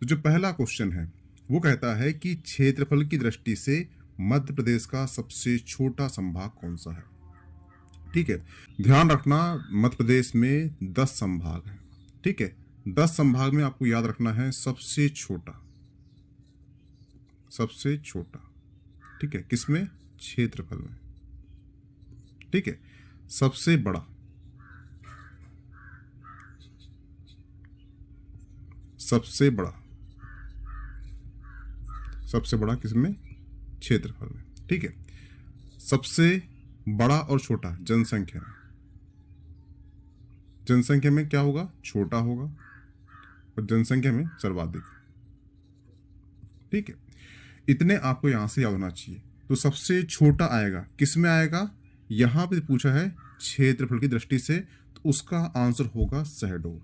तो जो पहला क्वेश्चन है वो कहता है कि क्षेत्रफल की दृष्टि से मध्य प्रदेश का सबसे छोटा संभाग कौन सा है। ठीक है, ध्यान रखना मध्य प्रदेश में 10 संभाग है। ठीक है, 10 संभाग में आपको याद रखना है सबसे छोटा, सबसे छोटा। ठीक है, किसमें? क्षेत्रफल में। ठीक है, सबसे बड़ा, सबसे बड़ा, सबसे बड़ा किसमें? क्षेत्रफल में। ठीक है, सबसे बड़ा और छोटा जनसंख्या में। जनसंख्या में क्या होगा? छोटा होगा, और जनसंख्या में सर्वाधिक। ठीक है, इतने आपको यहां से याद होना चाहिए। तो सबसे छोटा आएगा, किसमें आएगा? यहां पे पूछा है क्षेत्रफल की दृष्टि से, तो उसका आंसर होगा शहडोल।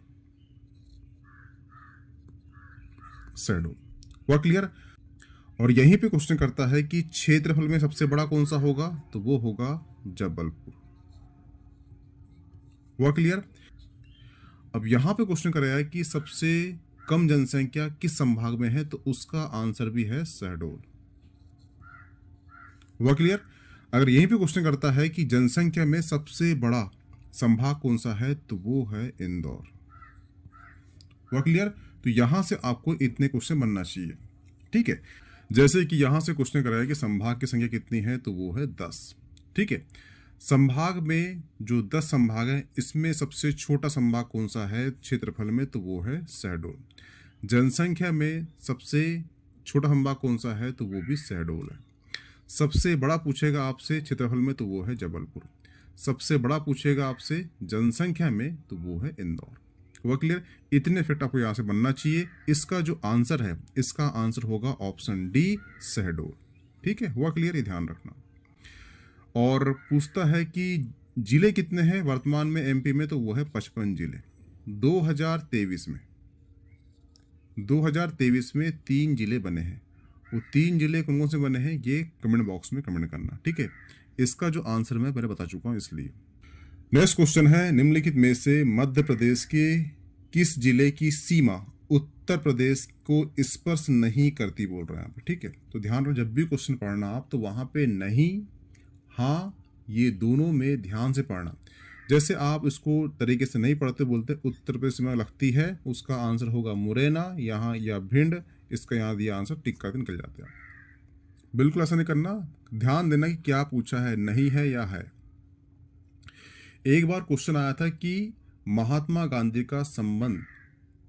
शहडोल, हुआ क्लियर? और यहीं पे क्वेश्चन करता है कि क्षेत्रफल में सबसे बड़ा कौन सा होगा, तो वो होगा जबलपुर। हुआ क्लियर? अब यहां पे क्वेश्चन कर रहा है कि सबसे कम जनसंख्या किस संभाग में है, तो उसका आंसर भी है शहडोल। हुआ क्लियर? अगर यहीं पे क्वेश्चन करता है कि जनसंख्या में सबसे बड़ा संभाग कौन सा है, तो वो है इंदौर। हुआ क्लियर? तो यहां से आपको इतने क्वेश्चन बनना चाहिए। ठीक है, जैसे कि यहां से क्वेश्चन कर रहा है कि संभाग की संख्या कितनी है, तो वो है 10। ठीक है, संभाग में जो 10 संभाग है, इसमें सबसे छोटा संभाग कौन सा है क्षेत्रफल में, तो वो है शहडोल। जनसंख्या में सबसे छोटा संभाग कौन सा है, तो वो भी शहडोल है। सबसे बड़ा पूछेगा आपसे क्षेत्रफल में, तो वो है जबलपुर। सबसे बड़ा पूछेगा आपसे जनसंख्या में, तो वो है इंदौर। हुआ क्लियर? इतने फैक्ट आपको यहां से बनना चाहिए। इसका जो आंसर है, इसका आंसर होगा ऑप्शन डी, शहडोल। ठीक है, हुआ क्लियर? ये ध्यान रखना। और पूछता है कि जिले कितने हैं वर्तमान में एमपी में, तो वो है 55 जिले। 2023 में 2023 में 3 जिले बने हैं। वो 3 जिले कौन कौन से बने हैं, ये कमेंट बॉक्स में कमेंट करना। ठीक है, इसका जो आंसर मैं पहले बता चुका हूं इसलिए। नेक्स्ट क्वेश्चन है, निम्नलिखित में से मध्य प्रदेश के किस जिले की सीमा उत्तर प्रदेश को स्पर्श नहीं करती, बोल रहे हैं आप। ठीक है, तो ध्यान रखो, जब भी क्वेश्चन पढ़ना आप, तो वहां पे नहीं, हाँ, ये दोनों में ध्यान से पढ़ना। जैसे आप इसको तरीके से नहीं पढ़ते, बोलते उत्तर प्रदेश में लगती है, उसका आंसर होगा मुरैना यहाँ या भिंड, इसका यहाँ दिया आंसर टिक करके निकल जाते हैं। बिल्कुल ऐसा नहीं करना, ध्यान देना कि क्या पूछा है, नहीं है या है। एक बार क्वेश्चन आया था कि महात्मा गांधी का संबंध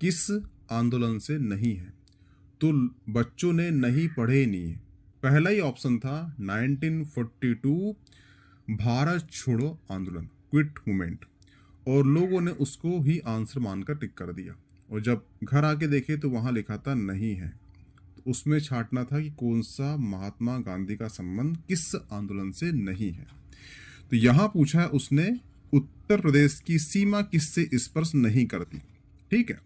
किस आंदोलन से नहीं है, तो बच्चों ने नहीं पढ़े ही नहीं है। पहला ही ऑप्शन था 1942 भारत छोड़ो आंदोलन, क्विट मूवमेंट, और लोगों ने उसको ही आंसर मानकर टिक कर दिया। और जब घर आके देखे तो वहां लिखा था नहीं है, तो उसमें छांटना था कि कौन सा महात्मा गांधी का संबंध किस आंदोलन से नहीं है। तो यहां पूछा है उसने उत्तर प्रदेश की सीमा किससे स्पर्श नहीं करती। ठीक है,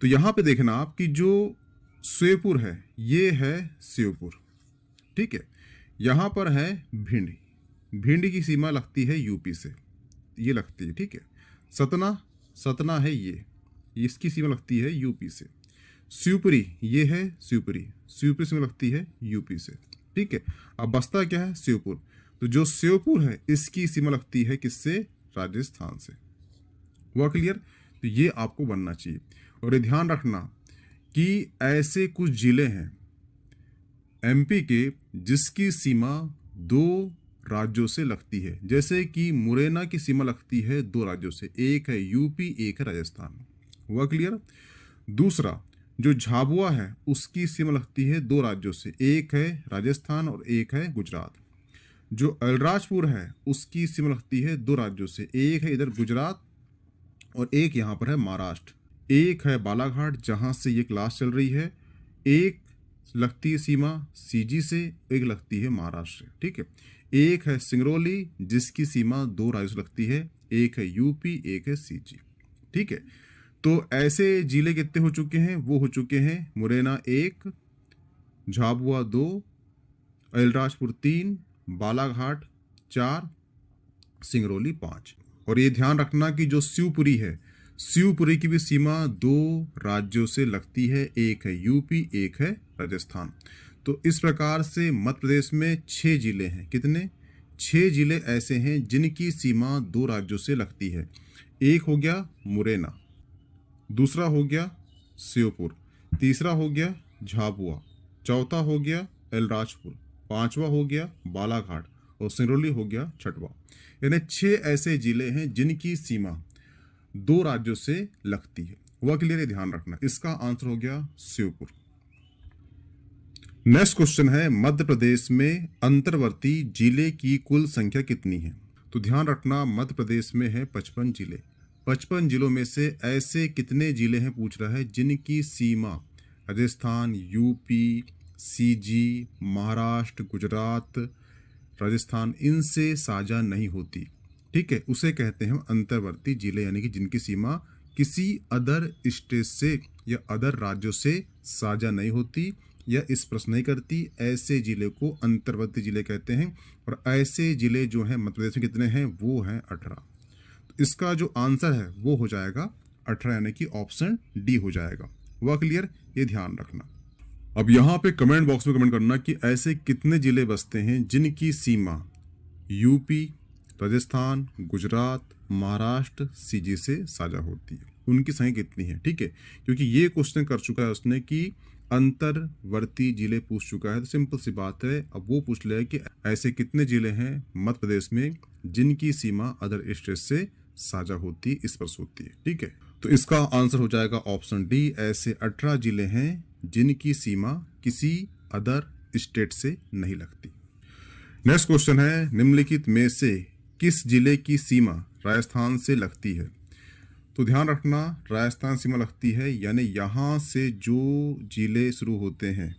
तो यहां पे देखना आप कि जो श्योपुर है, ये है श्योपुर। ठीक है, यहां पर है भिंड, भिंड की सीमा लगती है यूपी से, ये लगती है। ठीक है, सतना, सतना है ये, इसकी सीमा लगती है यूपी से। शिवपुरी, ये है शिवपुरी, शिवपुरी सीमा लगती है यूपी से। ठीक है, अब बस्ता क्या है? श्योपुर। तो जो श्योपुर है, इसकी सीमा लगती है किससे? राजस्थान से। हुआ क्लियर? तो ये आपको बनना चाहिए। और ये ध्यान रखना कि ऐसे कुछ जिले हैं एमपी के जिसकी सीमा 2 राज्यों से लगती है। जैसे कि मुरैना की सीमा लगती है 2 राज्यों से, एक है यूपी, एक है राजस्थान। हुआ क्लियर? दूसरा जो झाबुआ है, उसकी सीमा लगती है 2 राज्यों से, एक है राजस्थान और एक है गुजरात। जो अलीराजपुर है, उसकी सीमा लगती है 2 राज्यों से, एक है इधर गुजरात और एक यहाँ पर है महाराष्ट्र। एक है बालाघाट, जहाँ से ये क्लास चल रही है, एक लगती है सीमा सीजी से, एक लगती है महाराष्ट्र से। ठीक है, एक है सिंगरौली, जिसकी सीमा 2 राज्यों से लगती है, एक है यूपी, एक है सीजी। ठीक है, तो ऐसे जिले कितने हो चुके हैं? वो हो चुके हैं मुरैना 1, झाबुआ 2, अलीराजपुर 3, बालाघाट 4, सिंगरौली 5। और ये ध्यान रखना कि जो शिवपुरी है, शिवपुरी की भी सीमा दो राज्यों से लगती है, एक है यूपी, एक है राजस्थान। तो इस प्रकार से मध्य प्रदेश में 6 जिले हैं। कितने? 6 जिले ऐसे हैं जिनकी सीमा दो राज्यों से लगती है। एक हो गया मुरैना, दूसरा हो गया श्योपुर, तीसरा हो गया झाबुआ, चौथा हो गया अलीराजपुर, पांचवा हो गया बालाघाट और सिंगरौली हो गया छठवा। यानी 6 ऐसे जिले हैं जिनकी सीमा दो राज्यों से लगती है। वह क्लियर है, ध्यान रखना। इसका आंसर हो गया श्योपुर। नेक्स्ट क्वेश्चन है, मध्य प्रदेश में अंतर्वर्ती जिले की कुल संख्या कितनी है? तो ध्यान रखना, मध्य प्रदेश में है 55 जिले। 55 जिलों में से ऐसे कितने जिले हैं पूछ रहा है जिनकी सीमा राजस्थान, यूपी, सीजी, महाराष्ट्र, गुजरात, राजस्थान इनसे साझा नहीं होती। ठीक है, उसे कहते हैं अंतर्वर्ती जिले, यानी कि जिनकी सीमा किसी अदर स्टेट से या अदर राज्यों से साझा नहीं होती या इस प्रश्न नहीं करती। ऐसे जिले को अंतर्वर्ती जिले कहते हैं। और ऐसे जिले जो हैं मध्य प्रदेश में कितने हैं? वो हैं 18। तो इसका जो आंसर है वो हो जाएगा 18, यानी कि ऑप्शन डी हो जाएगा। वह क्लियर? ये ध्यान रखना। अब यहाँ पे कमेंट बॉक्स में कमेंट करना कि ऐसे कितने जिले बसते हैं जिनकी सीमा यूपी, राजस्थान, गुजरात, महाराष्ट्र, सीजी से साझा होती है। उनकी संख्या कितनी है? ठीक है, क्योंकि ये क्वेश्चन कर चुका है उसने कि अंतर्वर्ती जिले पूछ चुका है, तो सिंपल सी बात है, अब वो पूछ ले कि ऐसे कितने जिले हैं मध्य प्रदेश में जिनकी सीमा अदर स्टेट से साझा होती, इस पर होती है। ठीक है, तो इसका आंसर हो जाएगा ऑप्शन डी। ऐसे 18 जिले हैं जिनकी सीमा किसी अदर स्टेट से नहीं लगती। नेक्स्ट क्वेश्चन है, निम्नलिखित में से किस जिले की सीमा राजस्थान से लगती है? तो ध्यान रखना, राजस्थान सीमा लगती है, यानी यहाँ से जो जिले शुरू होते हैं,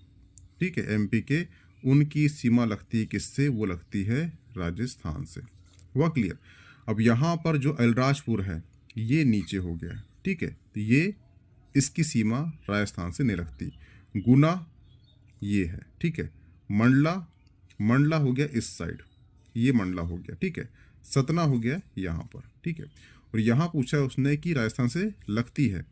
ठीक है, एमपी के, उनकी सीमा लगती है किससे? वो लगती है राजस्थान से। वह क्लियर? अब यहाँ पर जो अलीराजपुर है ये नीचे हो गया, ठीक है, तो ये इसकी सीमा राजस्थान से नहीं लगती। गुना ये है, ठीक है, मंडला हो गया इस साइड, ये मंडला हो गया, ठीक है, सतना हो गया यहाँ पर, ठीक है। और यहाँ पूछा उसने कि राजस्थान से लगती है,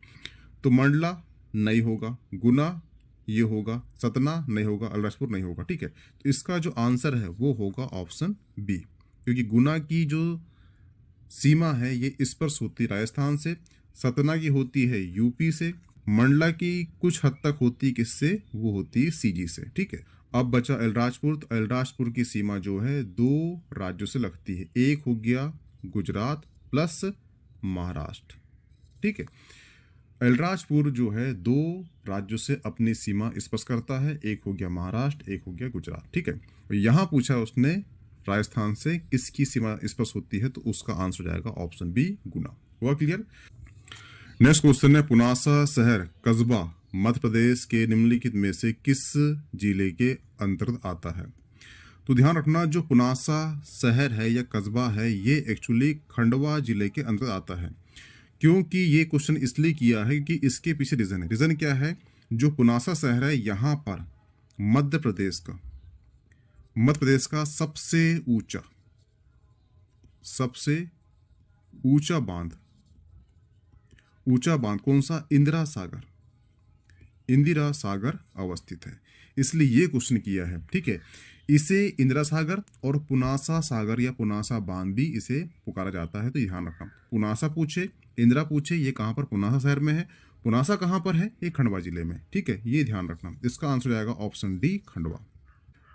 तो मंडला नहीं होगा, गुना ये होगा, सतना नहीं होगा, अलीराजपुर नहीं होगा, ठीक है। तो इसका जो आंसर है वो होगा ऑप्शन बी, क्योंकि गुना की जो सीमा है ये इस पर होती है राजस्थान से, सतना की होती है यूपी से, मंडला की कुछ हद तक होती किससे? वो होती है सीजी से, ठीक है। अब बचा अलीराजपुर, तो अलीराजपुर की सीमा जो है दो राज्यों से लगती है, एक हो गया गुजरात प्लस महाराष्ट्र, ठीक है। अलीराजपुर जो है दो राज्यों से अपनी सीमा स्पर्श करता है, एक हो गया महाराष्ट्र, एक हो गया गुजरात, ठीक है। यहाँ पूछा उसने राजस्थान से किसकी सीमा स्पर्श होती है, तो उसका आंसर हो जाएगा ऑप्शन बी, गुना। हुआ क्लियर? नेक्स्ट क्वेश्चन है, पुनासा शहर कस्बा मध्य प्रदेश के निम्नलिखित में से किस जिले के अंतर्गत आता है? तो ध्यान रखना, जो पुनासा शहर है या कस्बा है ये एक्चुअली खंडवा जिले के अंतर्गत आता है। क्योंकि ये क्वेश्चन इसलिए किया है कि इसके पीछे रीजन है। रीजन क्या है? जो पुनासा शहर है यहाँ पर मध्य प्रदेश का सबसे ऊंचा बांध कौन सा? इंदिरा सागर अवस्थित है, इसलिए ये क्वेश्चन किया है, ठीक है। इसे इंदिरा सागर और पुनासा सागर या पुनासा बांध भी इसे पुकारा जाता है, तो ध्यान रखना। पुनासा पूछे, इंदिरा पूछे, ये कहाँ पर? पुनासा शहर में है। पुनासा कहाँ पर है? ये खंडवा जिले में, ठीक है, ये ध्यान रखना। इसका आंसर जाएगा option D, Khandwa.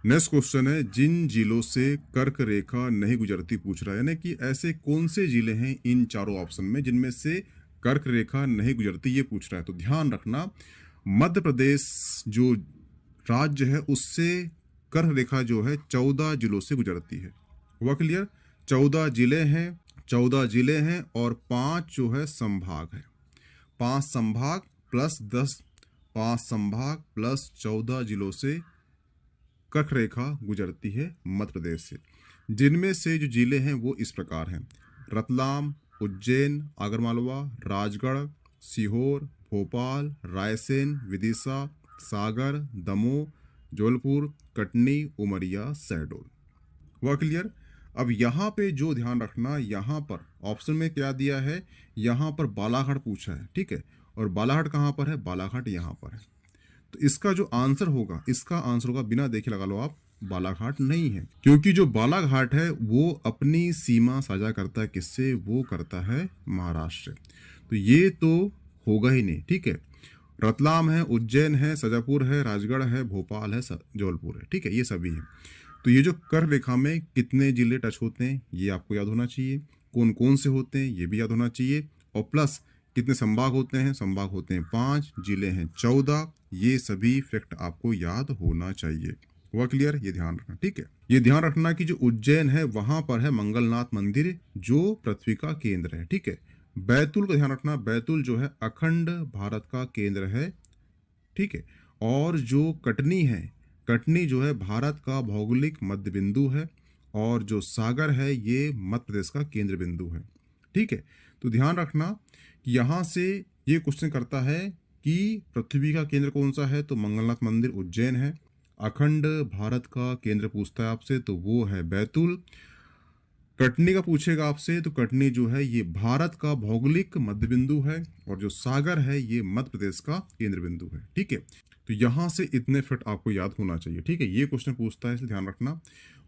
Next question है, जिन जिलों से कर्क रेखा नहीं गुजरती पूछ रहा है, यानी कि ऐसे कौन से जिले हैं इन चारों ऑप्शन में जिनमें से कर्क रेखा नहीं गुजरती, ये पूछ रहा है। तो ध्यान रखना, मध्य प्रदेश जो राज्य है उससे कर्क रेखा जो है 14 जिलों से गुजरती है। हुआ क्लियर? 14 जिले हैं और 5 जो है संभाग है। 5 संभाग प्लस 14 जिलों से कर्क रेखा गुजरती है मध्य प्रदेश से, जिनमें से जो जिले हैं वो इस प्रकार हैं: रतलाम, उज्जैन, आगरमालवा, राजगढ़, सीहोर, भोपाल, रायसेन, विदिशा, सागर, दमोह, जबलपुर, कटनी, उमरिया, शहडोल। हुआ क्लियर? अब यहाँ पे जो ध्यान रखना, यहाँ पर ऑप्शन में क्या दिया है, यहाँ पर बालाघाट पूछा है, ठीक है, और बालाघाट कहाँ पर है, बालाघाट यहाँ पर है। तो इसका जो आंसर होगा, इसका आंसर होगा, बिना देखे लगा लो आप, बालाघाट नहीं है, क्योंकि जो बालाघाट है वो अपनी सीमा साझा करता है किससे, वो करता है महाराष्ट्र। तो ये तो होगा ही नहीं, ठीक है। रतलाम है, उज्जैन है, शाजापुर है, राजगढ़ है, भोपाल है, जबलपुर है, ठीक है, ये सभी है। तो ये जो कर रेखा में कितने जिले टच होते हैं ये आपको याद होना चाहिए, कौन कौन से होते हैं ये भी याद होना चाहिए, और प्लस कितने संभाग होते हैं, संभाग होते हैं 5, जिले हैं 14, ये सभी फैक्ट आपको याद होना चाहिए। हुआ क्लियर, ये ध्यान रखना, ठीक है। ये ध्यान रखना कि जो उज्जैन है वहां पर है मंगलनाथ मंदिर जो पृथ्वी का केंद्र है, ठीक है। बैतूल का ध्यान रखना, बैतूल जो है अखंड भारत का केंद्र है, ठीक है। और जो कटनी है, कटनी जो है भारत का भौगोलिक मध्य बिंदु है, और जो सागर है ये मध्य प्रदेश का केंद्र बिंदु है, ठीक है। तो ध्यान रखना कि यहाँ से ये क्वेश्चन करता है कि पृथ्वी का केंद्र कौन सा है, तो मंगलनाथ मंदिर उज्जैन है। अखंड भारत का केंद्र पूछता है आपसे, तो वो है बैतूल। कटनी का पूछेगा आपसे, तो कटनी जो है ये भारत का भौगोलिक मध्य बिंदु है, और जो सागर है ये मध्य प्रदेश का केंद्र बिंदु है, ठीक है। तो यहाँ से इतने फिट आपको याद होना चाहिए, ठीक है। ये क्वेश्चन पूछता है, इसलिए ध्यान रखना।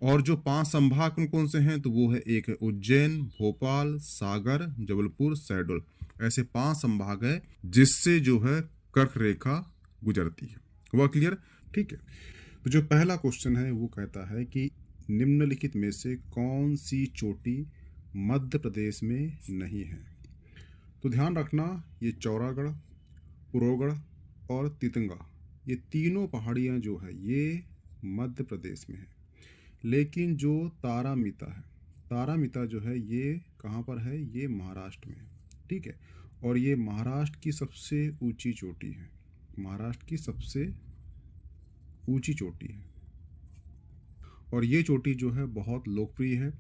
और जो 5 संभाग कौन कौन से हैं, तो वो है, एक है उज्जैन, भोपाल, सागर, जबलपुर, शहडोल। ऐसे 5 संभाग है जिससे जो है कर्क रेखा गुजरती है। हुआ क्लियर, ठीक है। तो जो पहला क्वेश्चन है वो कहता है कि निम्नलिखित में से कौन सी चोटी मध्य प्रदेश में नहीं है। तो ध्यान रखना, ये चौरागढ़, पुरोगढ़ और तितंगा, ये तीनों पहाड़ियाँ जो है ये मध्य प्रदेश में है। लेकिन जो तारामीता है, तारामीता जो है ये कहाँ पर है, ये महाराष्ट्र में है, ठीक है। और ये महाराष्ट्र की सबसे ऊंची चोटी है, महाराष्ट्र की सबसे ऊंची चोटी है। और ये चोटी जो है बहुत लोकप्रिय है।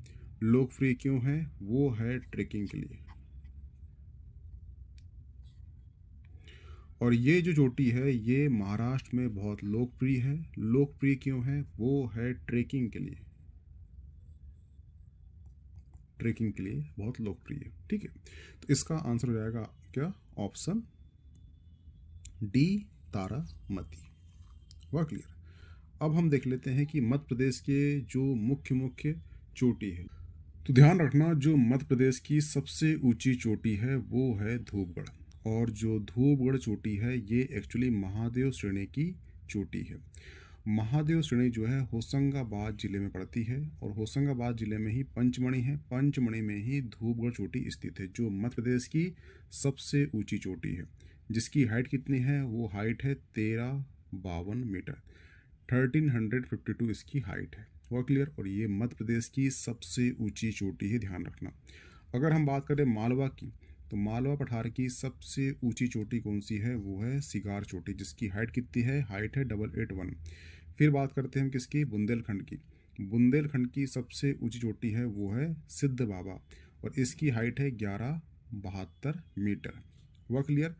लोकप्रिय क्यों है, वो है ट्रेकिंग के लिए। और ये जो चोटी है ये महाराष्ट्र में बहुत लोकप्रिय है। लोकप्रिय क्यों है, वो है ट्रेकिंग के लिए, ट्रेकिंग के लिए बहुत लोकप्रिय है, ठीक है। तो इसका आंसर हो जाएगा क्या, ऑप्शन डी, तारामती। हुआ क्लियर। अब हम देख लेते हैं कि मध्य प्रदेश के जो मुख्य मुख्य चोटी है। तो ध्यान रखना, जो मध्य प्रदेश की सबसे ऊंची चोटी है वो है धूपगढ़। और जो धूपगढ़ चोटी है ये एक्चुअली महादेव श्रेणी की चोटी है। महादेव श्रेणी जो है होशंगाबाद जिले में पड़ती है, और होशंगाबाद जिले में ही पंचमढ़ी है। पंचमढ़ी में ही धूपगढ़ चोटी स्थित है, जो मध्य प्रदेश की सबसे ऊंची चोटी है, जिसकी हाइट कितनी है, वो हाइट है 1352 मीटर, 1352 इसकी हाइट है। हुआ क्लियर। और ये मध्य प्रदेश की सबसे ऊंची चोटी है, ध्यान रखना। अगर हम बात करें मालवा की, तो मालवा पठार की सबसे ऊंची चोटी कौन सी है, वो है सिगार चोटी, जिसकी हाइट कितनी है, हाइट है 881। फिर बात करते हैं हम किसकी, बुंदेलखंड की। बुंदेलखंड की सबसे ऊंची चोटी है वो है सिद्ध बाबा, और इसकी हाइट है 1172 मीटर। हुआ क्लियर।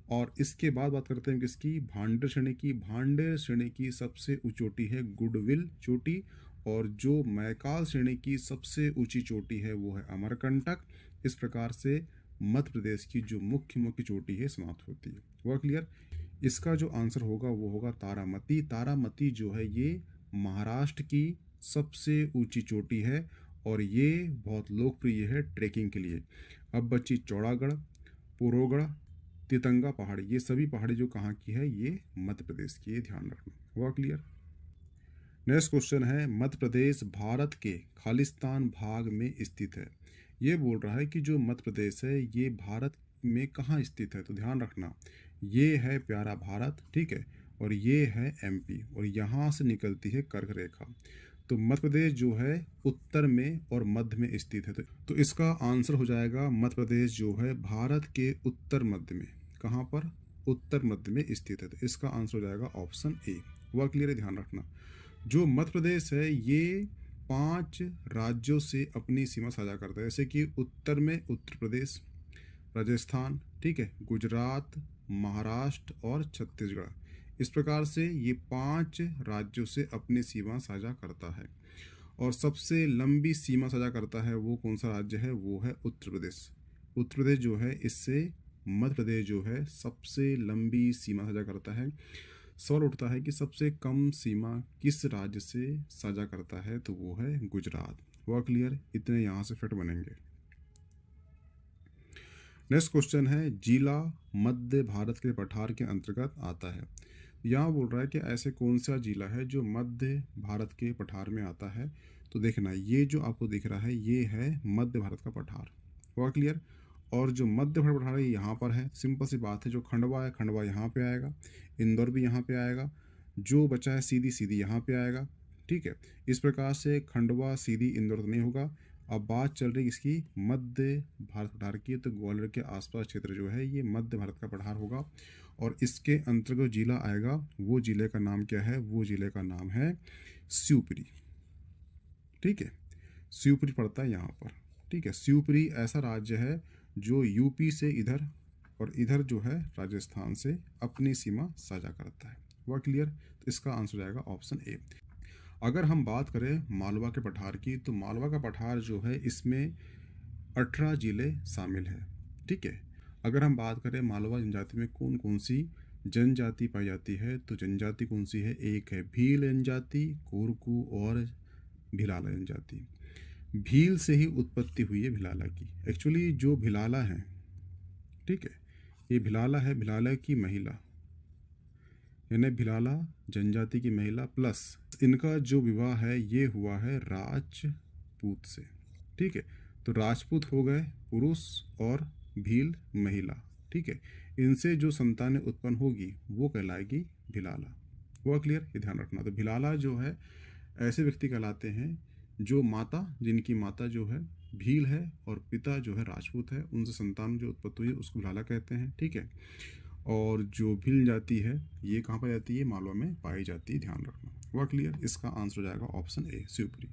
और इसके बाद बात करते हैं किसकी, भांडेर श्रेणी की। भांडेर श्रेणी की सबसे ऊंची चोटी है गुडविल चोटी, और जो मैकाल श्रेणी की सबसे ऊंची चोटी है वो है अमरकंटक। इस प्रकार से मध्य प्रदेश की जो मुख्य मुख्य चोटी है समाप्त होती है। हुआ क्लियर। इसका जो आंसर होगा वो होगा तारामती। तारामती जो है ये महाराष्ट्र की सबसे ऊंची चोटी है, और ये बहुत लोकप्रिय है ट्रैकिंग के लिए। अब बची चौड़ागढ़, पुरोगढ़, तितंगा पहाड़ी, ये सभी पहाड़ी जो कहाँ की है, ये मध्य प्रदेश की है, ध्यान रखना। हुआ क्लियर। नेक्स्ट क्वेश्चन है, मध्य प्रदेश भारत के खालिस्तान भाग में स्थित है। ये बोल रहा है कि जो मध्य प्रदेश है ये भारत में कहाँ स्थित है। तो ध्यान रखना, ये है प्यारा भारत, ठीक है, और ये है एमपी, और यहाँ से निकलती है कर्क रेखा। तो मध्य प्रदेश जो है उत्तर में और मध्य में स्थित है। तो इसका आंसर हो जाएगा, मध्य प्रदेश जो है भारत के उत्तर मध्य में, कहाँ पर, उत्तर मध्य में स्थित है। तो इसका आंसर हो जाएगा ऑप्शन ए। हुआ क्लियर है, ध्यान रखना। जो मध्य प्रदेश है ये 5 राज्यों से अपनी सीमा साझा करता है, जैसे कि उत्तर में उत्तर प्रदेश, राजस्थान, ठीक है, गुजरात, महाराष्ट्र और छत्तीसगढ़। इस प्रकार से ये 5 राज्यों से अपनी सीमा साझा करता है। और सबसे लंबी सीमा साझा करता है वो कौन सा राज्य है, वो है उत्तर प्रदेश। उत्तर प्रदेश जो है इससे मध्य प्रदेश जो है सबसे लंबी सीमा साझा करता है। सवाल उठता है कि सबसे कम सीमा किस राज्य से साझा करता है, तो वो है गुजरात। हुआ क्लियर? इतने यहाँ से फिट बनेंगे। नेक्स्ट क्वेश्चन है, जिला मध्य भारत के पठार के अंतर्गत आता है। यहाँ बोल रहा है कि ऐसे कौन सा जिला है जो मध्य भारत के पठार में आता है। तो देखना, ये जो आपको दिख रहा है ये है मध्य भारत का पठार। हुआ क्लियर? और जो मध्य भारत पठार है यहाँ पर है। सिंपल सी बात है, जो खंडवा है खंडवा यहाँ पे आएगा, इंदौर भी यहाँ पे आएगा, जो बचा है सीधी सीधी यहाँ पे आएगा। ठीक है, इस प्रकार से खंडवा सीधी इंदौर तो नहीं होगा। अब बात चल रही इसकी मध्य भारत पठार की, तो ग्वालियर के आसपास क्षेत्र जो है ये मध्य भारत का पठार होगा। और इसके अंतर्गत जिला आएगा, वो जिले का नाम क्या है, वो जिले का नाम है शिवपुरी। ठीक है, शिवपुरी पड़ता है यहाँ पर। ठीक है, शिवपुरी ऐसा राज्य है जो यूपी से इधर और इधर जो है राजस्थान से अपनी सीमा साझा करता है। हुआ क्लियर? तो इसका आंसर हो जाएगा ऑप्शन ए। अगर हम बात करें मालवा के पठार की, तो मालवा का पठार जो है इसमें 18 जिले शामिल हैं। ठीक है, अगर हम बात करें मालवा जनजाति में कौन कौन सी जनजाति पाई जाती है, तो जनजाति कौन सी है, एक है भील जनजाति, कोरकू और भिलाला जनजाति। भील से ही उत्पत्ति हुई है भिलाला की। एक्चुअली जो भिलाला है, ठीक है, ये भिलाला है, भिलाला की महिला, यानी भिलाला जनजाति की महिला प्लस इनका जो विवाह है ये हुआ है राजपूत से। ठीक है, तो राजपूत हो गए पुरुष और भील महिला। ठीक है, इनसे जो संतानें उत्पन्न होगी वो कहलाएगी भिलाला। हुआ क्लियर? ये ध्यान रखना। तो भिलाला जो है ऐसे व्यक्ति कहलाते हैं जो माता, जिनकी माता जो है भील है और पिता जो है राजपूत है, उनसे संतान जो उत्पत्ति हुई है उसको भिलाला कहते हैं। ठीक है, और जो भील जाति है ये कहाँ पाई जाती है, मालवा में पाई जाती है, ध्यान रखना। हुआ क्लियर? इसका आंसर हो जाएगा ऑप्शन ए, शिवपुरी।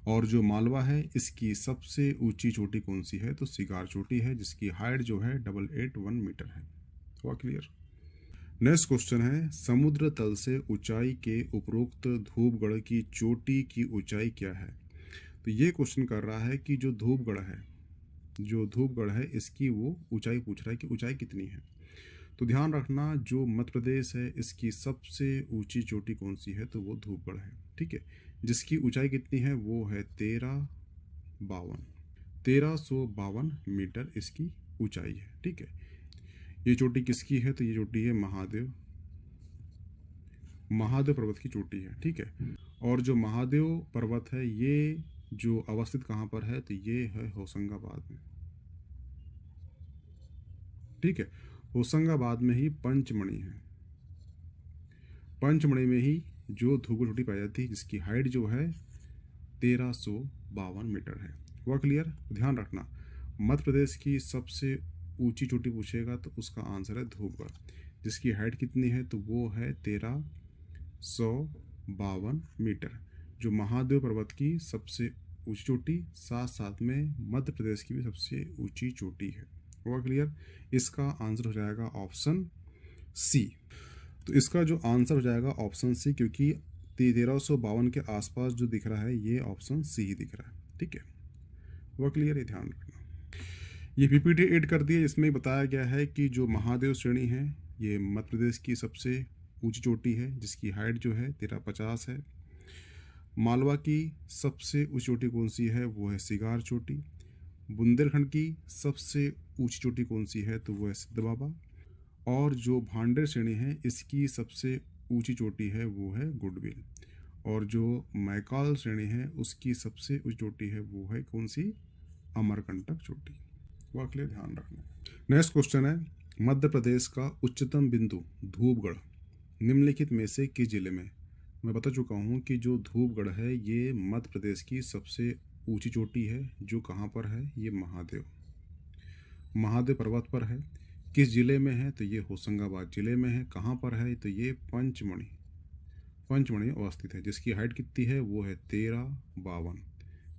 और जो मालवा है इसकी सबसे ऊंची चोटी कौन सी है, तो सिगार चोटी है, जिसकी हाइट जो है 881 मीटर है। हुआ क्लियर? नेक्स्ट क्वेश्चन है, समुद्र तल से ऊंचाई के उपरोक्त धूपगढ़ की चोटी की ऊंचाई क्या है। तो ये क्वेश्चन कर रहा है कि जो धूपगढ़ है, जो धूपगढ़ है इसकी वो ऊंचाई पूछ रहा है कि ऊंचाई कितनी है। तो ध्यान रखना, जो मध्य प्रदेश है इसकी सबसे ऊंची चोटी कौन सी है, तो वो धूपगढ़ है। ठीक है, जिसकी ऊंचाई कितनी है, वो है 1352 मीटर इसकी ऊंचाई है। ठीक है, ये चोटी किसकी है, तो ये चोटी है महादेव पर्वत की चोटी है। ठीक है, और जो महादेव पर्वत है ये जो अवस्थित कहाँ पर है, तो ये है होशंगाबाद में। ठीक है, होशंगाबाद में ही पंचमढ़ी है। पंचमढ़ी में ही जो धूपगढ़ चोटी पाई जाती है, जिसकी हाइट जो है 1352 मीटर है। हुआ क्लियर? ध्यान रखना, मध्य प्रदेश की सबसे ऊंची चोटी पूछेगा तो उसका आंसर है धूपगढ़, जिसकी हाइट कितनी है, तो वो है 1352 मीटर। जो महादेव पर्वत की सबसे ऊंची चोटी, साथ साथ में मध्य प्रदेश की भी सबसे ऊंची चोटी है। हुआ क्लियर? इसका आंसर हो जाएगा ऑप्शन सी। तो इसका जो आंसर हो जाएगा ऑप्शन सी, क्योंकि 1352 के आसपास जो दिख रहा है ये ऑप्शन सी ही दिख रहा है। ठीक है, हुआ क्लियर? ये ध्यान रखना। ये पीपीटी ऐड कर दिया, इसमें बताया गया है कि जो महादेव श्रेणी है ये मध्य प्रदेश की सबसे ऊंची चोटी है, जिसकी हाइट जो है 1350 है। मालवा की सबसे ऊंची चोटी कौन सी है, वो है सिगार चोटी। बुंदेलखंड की सबसे ऊंची चोटी कौन सी है, तो वो है सिद्ध बाबा। और जो भांडेर श्रेणी है इसकी सबसे ऊंची चोटी है वो है गुडविल। और जो मैकाल श्रेणी है उसकी सबसे ऊंची चोटी है वो है कौन सी, अमरकंटक चोटी। वह क्लियर? ध्यान रखना। नेक्स्ट क्वेश्चन है, मध्य प्रदेश का उच्चतम बिंदु धूपगढ़ निम्नलिखित में से किस जिले में। मैं बता चुका हूँ कि जो धूपगढ़ है ये मध्य प्रदेश की सबसे ऊंची चोटी है, जो कहाँ पर है, ये महादेव पर्वत पर है। किस जिले में है, तो ये होशंगाबाद जिले में है। कहाँ पर है, तो ये पंचमढ़ी अवस्थित है, जिसकी हाइट कितनी है, वो है 1352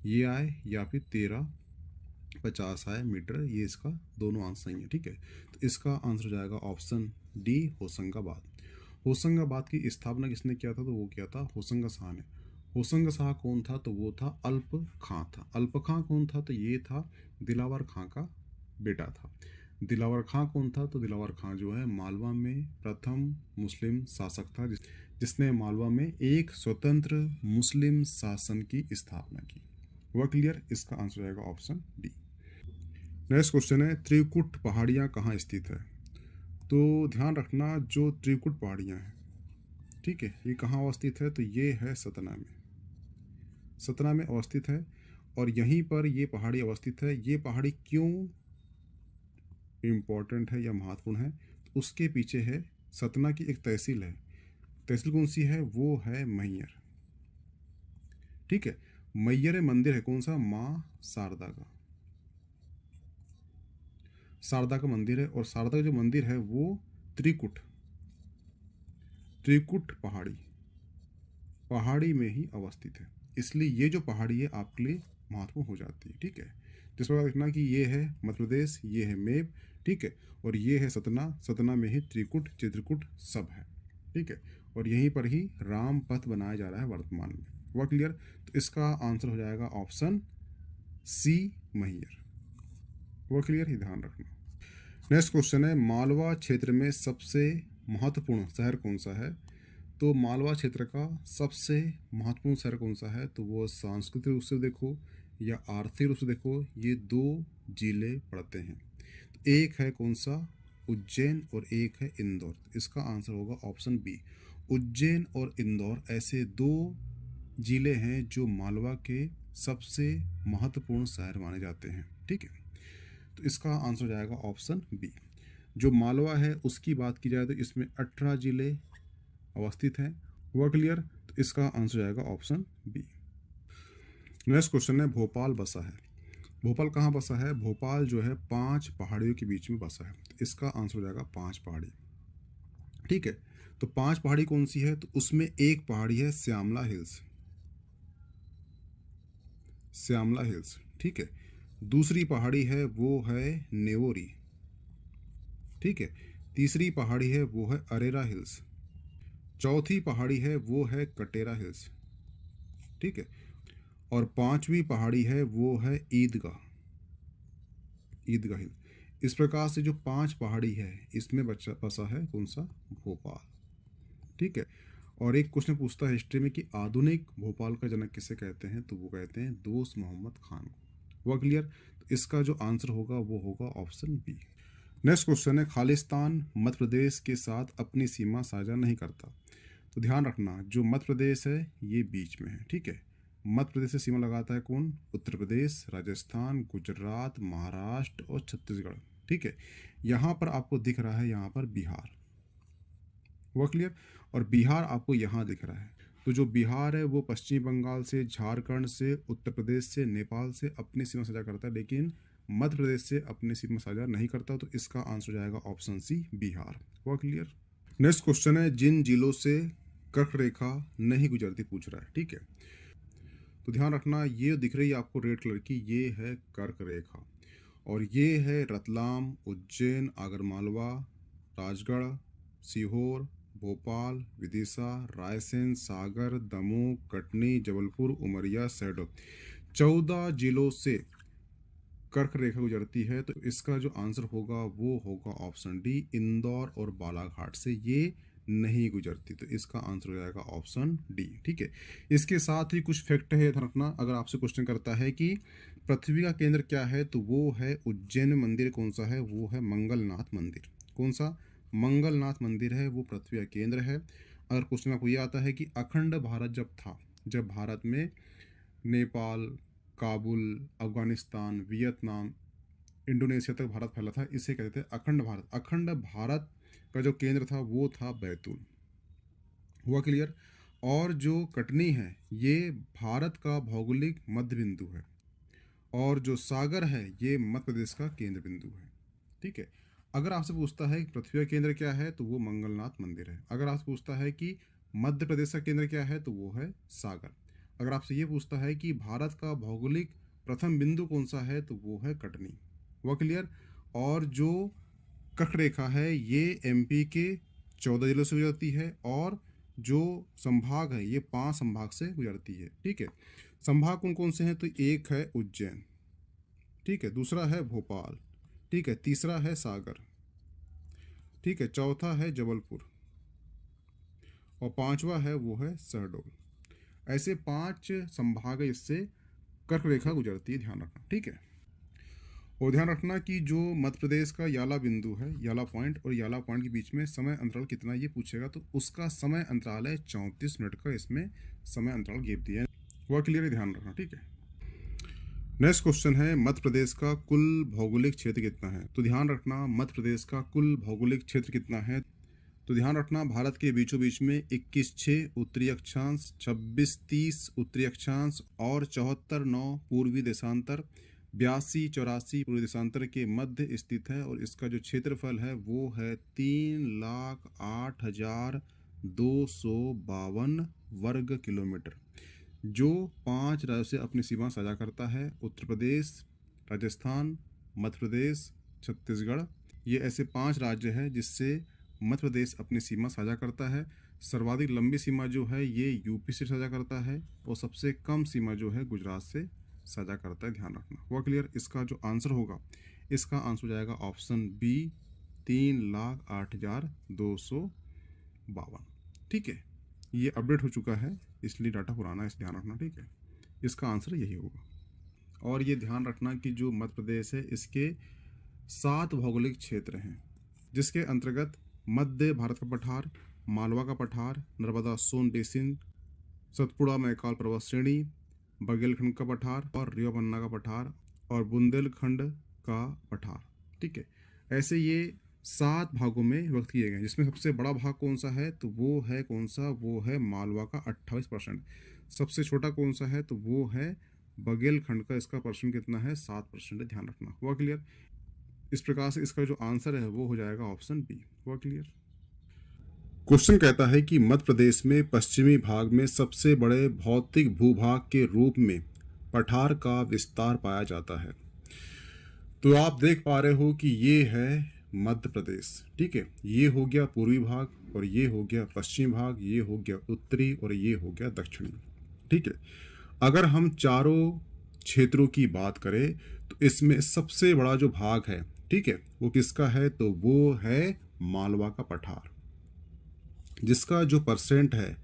ये आए या फिर 1350 आए मीटर, ये इसका दोनों आंसर सही है। ठीक है, तो इसका आंसर हो जाएगा ऑप्शन डी, होशंगाबाद। होशंगाबाद की स्थापना किसने किया था, तो वो किया था होशंगा शाह ने। होशंग शाह कौन था? तो वो था अल्प खां था। अल्प खां कौन था? तो ये था दिलावर खां का बेटा था। दिलावर खां कौन था? तो दिलावर खां जो है मालवा में प्रथम मुस्लिम शासक था जिसने मालवा में एक स्वतंत्र मुस्लिम शासन की स्थापना की। हुआ क्लियर? इसका आंसर हो जाएगा ऑप्शन डी। नेक्स्ट क्वेश्चन है, त्रिकुट पहाड़ियाँ कहाँ स्थित है? तो ध्यान रखना, जो त्रिकुट पहाड़ियाँ हैं, ठीक है, ये कहाँ अवस्थित है? तो ये है सतना में। सतना में अवस्थित है और यहीं पर ये पहाड़ी अवस्थित है। ये पहाड़ी क्यों इम्पोर्टेंट है या महत्वपूर्ण है? तो उसके पीछे है सतना की एक तहसील है। तहसील कौन सी है? वो है मैयर। ठीक है, मैयर मंदिर है कौन सा? माँ शारदा का। शारदा का मंदिर है और शारदा का जो मंदिर है वो त्रिकुट पहाड़ी में ही अवस्थित है। इसलिए ये जो पहाड़ी है आपके लिए महत्वपूर्ण हो जाती है। ठीक है, जिस प्रकार देखना कि ये है मध्य प्रदेश, ये है मेब, ठीक है, और ये है सतना। सतना में ही त्रिकुट चित्रकूट सब है। ठीक है, और यहीं पर ही राम पथ बनाया जा रहा है वर्तमान में। हुआ क्लियर? तो इसका आंसर हो जाएगा ऑप्शन सी, मैहर। हुआ क्लियर? ही ध्यान रखना। नेक्स्ट क्वेश्चन है, मालवा क्षेत्र में सबसे महत्वपूर्ण शहर कौन सा है? तो मालवा क्षेत्र का सबसे महत्वपूर्ण शहर कौन सा है? तो वो सांस्कृतिक रूप से देखो या आर्थिक रूप से देखो, ये दो जिले पड़ते हैं। तो एक है कौन सा? उज्जैन, और एक है इंदौर। इसका आंसर होगा ऑप्शन बी। उज्जैन और इंदौर ऐसे दो जिले हैं जो मालवा के सबसे महत्वपूर्ण शहर माने जाते हैं। ठीक है, तो इसका आंसर हो जाएगा ऑप्शन बी। जो मालवा है उसकी बात की जाए तो इसमें 18 जिले अवस्थित हैं। हुआ क्लियर? तो इसका आंसर हो जाएगा ऑप्शन बी। नेक्स्ट क्वेश्चन है, भोपाल बसा है। भोपाल कहाँ बसा है? भोपाल जो है 5 पहाड़ियों के बीच में बसा है। तो इसका आंसर हो जाएगा 5 पहाड़ी। ठीक है, तो 5 पहाड़ी कौन सी है? तो उसमें एक पहाड़ी है श्यामला हिल्स। श्यामला हिल्स, ठीक है। दूसरी पहाड़ी है वो है नेवोरी। ठीक है, तीसरी पहाड़ी है वो है अरेरा हिल्स। चौथी पहाड़ी है वो है कटेरा हिल्स। ठीक है, और पांचवी पहाड़ी है वो है ईदगाह हिल। इस प्रकार से जो 5 पहाड़ी है इसमें बसा है कौन सा? भोपाल। ठीक है, और एक क्वेश्चन पूछता है हिस्ट्री में कि आधुनिक भोपाल का जनक किसे कहते हैं? तो वो कहते हैं दोस्त मोहम्मद खान को। हुआ क्लियर? तो इसका जो आंसर होगा वो होगा ऑप्शन बी। नेक्स्ट क्वेश्चन है, खालिस्तान मध्य प्रदेश के साथ अपनी सीमा साझा नहीं करता। तो ध्यान रखना, जो मध्य प्रदेश है ये बीच में है। ठीक है, मध्य प्रदेश से सीमा लगाता है कौन? उत्तर प्रदेश, राजस्थान, गुजरात, महाराष्ट्र और छत्तीसगढ़। ठीक है, यहाँ पर आपको दिख रहा है यहाँ पर बिहार। हुआ क्लियर? और बिहार आपको यहाँ दिख रहा है। तो जो बिहार है वो पश्चिम बंगाल से, झारखंड से, उत्तर प्रदेश से, नेपाल से अपनी सीमा साझा करता है, लेकिन मध्य प्रदेश से अपनी सीमा साझा नहीं करता। तो इसका आंसर हो जाएगा ऑप्शन सी, बिहार। हुआ क्लियर? नेक्स्ट क्वेश्चन है, जिन जिलों से कर्क रेखा नहीं गुजरती पूछ रहा है। ठीक है, तो ध्यान रखना, ये दिख रही है आपको रेड कलर की, ये है कर्क रेखा, और ये है रतलाम, उज्जैन, आगरमालवा, राजगढ़, सीहोर, भोपाल, विदिशा, रायसेन, सागर, दमोह, कटनी, जबलपुर, उमरिया, शहडोल। 14 जिलों से कर्क रेखा गुजरती है। तो इसका जो आंसर होगा वो होगा ऑप्शन डी, इंदौर और बालाघाट से ये नहीं गुजरती। तो इसका आंसर हो जाएगा ऑप्शन डी। ठीक है, इसके साथ ही कुछ फैक्ट है ध्यान रखना। अगर आपसे क्वेश्चन करता है कि पृथ्वी का केंद्र क्या है, तो वो है उज्जैन में मंदिर कौन सा है? वो है मंगलनाथ मंदिर। कौन सा? मंगलनाथ मंदिर है वो पृथ्वी का केंद्र है। अगर क्वेश्चन आपको ये आता है कि अखंड भारत जब था, जब भारत में नेपाल, काबुल, अफगानिस्तान, वियतनाम, इंडोनेशिया तक भारत फैला था, इसे कहते थे अखंड भारत। अखंड भारत का जो केंद्र था वो था बैतूल। हुआ क्लियर? और जो कटनी है ये भारत का भौगोलिक मध्य बिंदु है, और जो सागर है ये मध्य प्रदेश का केंद्र बिंदु है। ठीक है, अगर आपसे पूछता है कि पृथ्वी का केंद्र क्या है, तो वो मंगलनाथ मंदिर है। अगर आपसे पूछता है कि मध्य प्रदेश का केंद्र क्या है, तो वो है सागर। अगर आपसे ये पूछता है कि भारत का भौगोलिक प्रथम बिंदु कौन सा है, तो वो है कटनी। हुआ क्लियर? और जो कर्क रेखा है ये एमपी के 14 जिलों से गुजरती है, और जो संभाग है ये 5 संभाग से गुजरती है। ठीक है, संभाग कौन कौन से हैं? तो एक है उज्जैन, ठीक है, दूसरा है भोपाल, ठीक है, तीसरा है सागर, ठीक है, चौथा है जबलपुर और पांचवा है वो है शहडोल। ऐसे 5 संभाग है, इससे कर्क रेखा गुजरती है, ध्यान रखना। ठीक है, और ध्यान रखना कि जो मध्य प्रदेश का याला बिंदु है, याला पॉइंट और याला पॉइंट के बीच में समय अंतराल कितना ये पूछेगा, तो उसका समय अंतराल है 34 मिनट का, इसमें समय अंतराल गैप दिया है, वह क्लियर है, ध्यान रखना। ठीक है, नेक्स्ट क्वेश्चन है मध्य प्रदेश का कुल भौगोलिक क्षेत्र कितना है? तो ध्यान रखना मध्य प्रदेश का कुल भौगोलिक क्षेत्र कितना है, तो ध्यान रखना भारत के बीचों बीच में 21.6 उत्तरी अक्षांश, 26.30 उत्तरी अक्षांश और 74.9 पूर्वी देशांतर, 82-84 पूर्वी देशांतर के मध्य स्थित है और इसका जो क्षेत्रफल है वो है 3,08,252 वर्ग किलोमीटर, जो 5 राज्यों से अपनी सीमा साझा करता है। उत्तर प्रदेश, राजस्थान, मध्य प्रदेश, छत्तीसगढ़, ये ऐसे 5 राज्य हैं जिससे मध्य प्रदेश अपनी सीमा साझा करता है। सर्वाधिक लंबी सीमा जो है ये यूपी से साझा करता है और सबसे कम सीमा जो है गुजरात से साझा करता है, ध्यान रखना। हुआ क्लियर? इसका जो आंसर होगा, इसका आंसर हो जाएगा ऑप्शन बी, 3,08,252। ठीक है, ये अपडेट हो चुका है इसलिए डाटा पुराना है, इस ध्यान रखना। ठीक है, इसका आंसर यही होगा। और ये ध्यान रखना कि जो मध्य प्रदेश है इसके 7 भौगोलिक क्षेत्र हैं, जिसके अंतर्गत मध्य भारत का पठार, मालवा का पठार, नर्मदा सोन बेसिन, सतपुड़ा मैकाल पर्वत श्रेणी, बघेलखंड का पठार और रिवा पन्ना का पठार और बुंदेलखंड का पठार। ठीक है, ऐसे ये 7 भागों में विभक्त किए गए, जिसमें सबसे बड़ा भाग कौन सा है, तो वो है कौन सा, वो है मालवा का 28%। सबसे छोटा कौन सा है, तो वो है बघेलखंड का, इसका परसेंट कितना है, 7%, ध्यान रखना। हुआ क्लियर? इस प्रकार से इसका जो आंसर है वो हो जाएगा ऑप्शन बी। हुआ क्लियर? क्वेश्चन कहता है कि मध्य प्रदेश में पश्चिमी भाग में सबसे बड़े भौतिक भूभाग के रूप में पठार का विस्तार पाया जाता है। तो आप देख पा रहे हो कि ये है मध्य प्रदेश। ठीक है, ये हो गया पूर्वी भाग और ये हो गया पश्चिमी भाग, ये हो गया उत्तरी और ये हो गया दक्षिणी। ठीक है, अगर हम चारों क्षेत्रों की बात करें तो इसमें सबसे बड़ा जो भाग है, ठीक है, वो किसका है, तो वो है मालवा का पठार, जिसका जो परसेंट है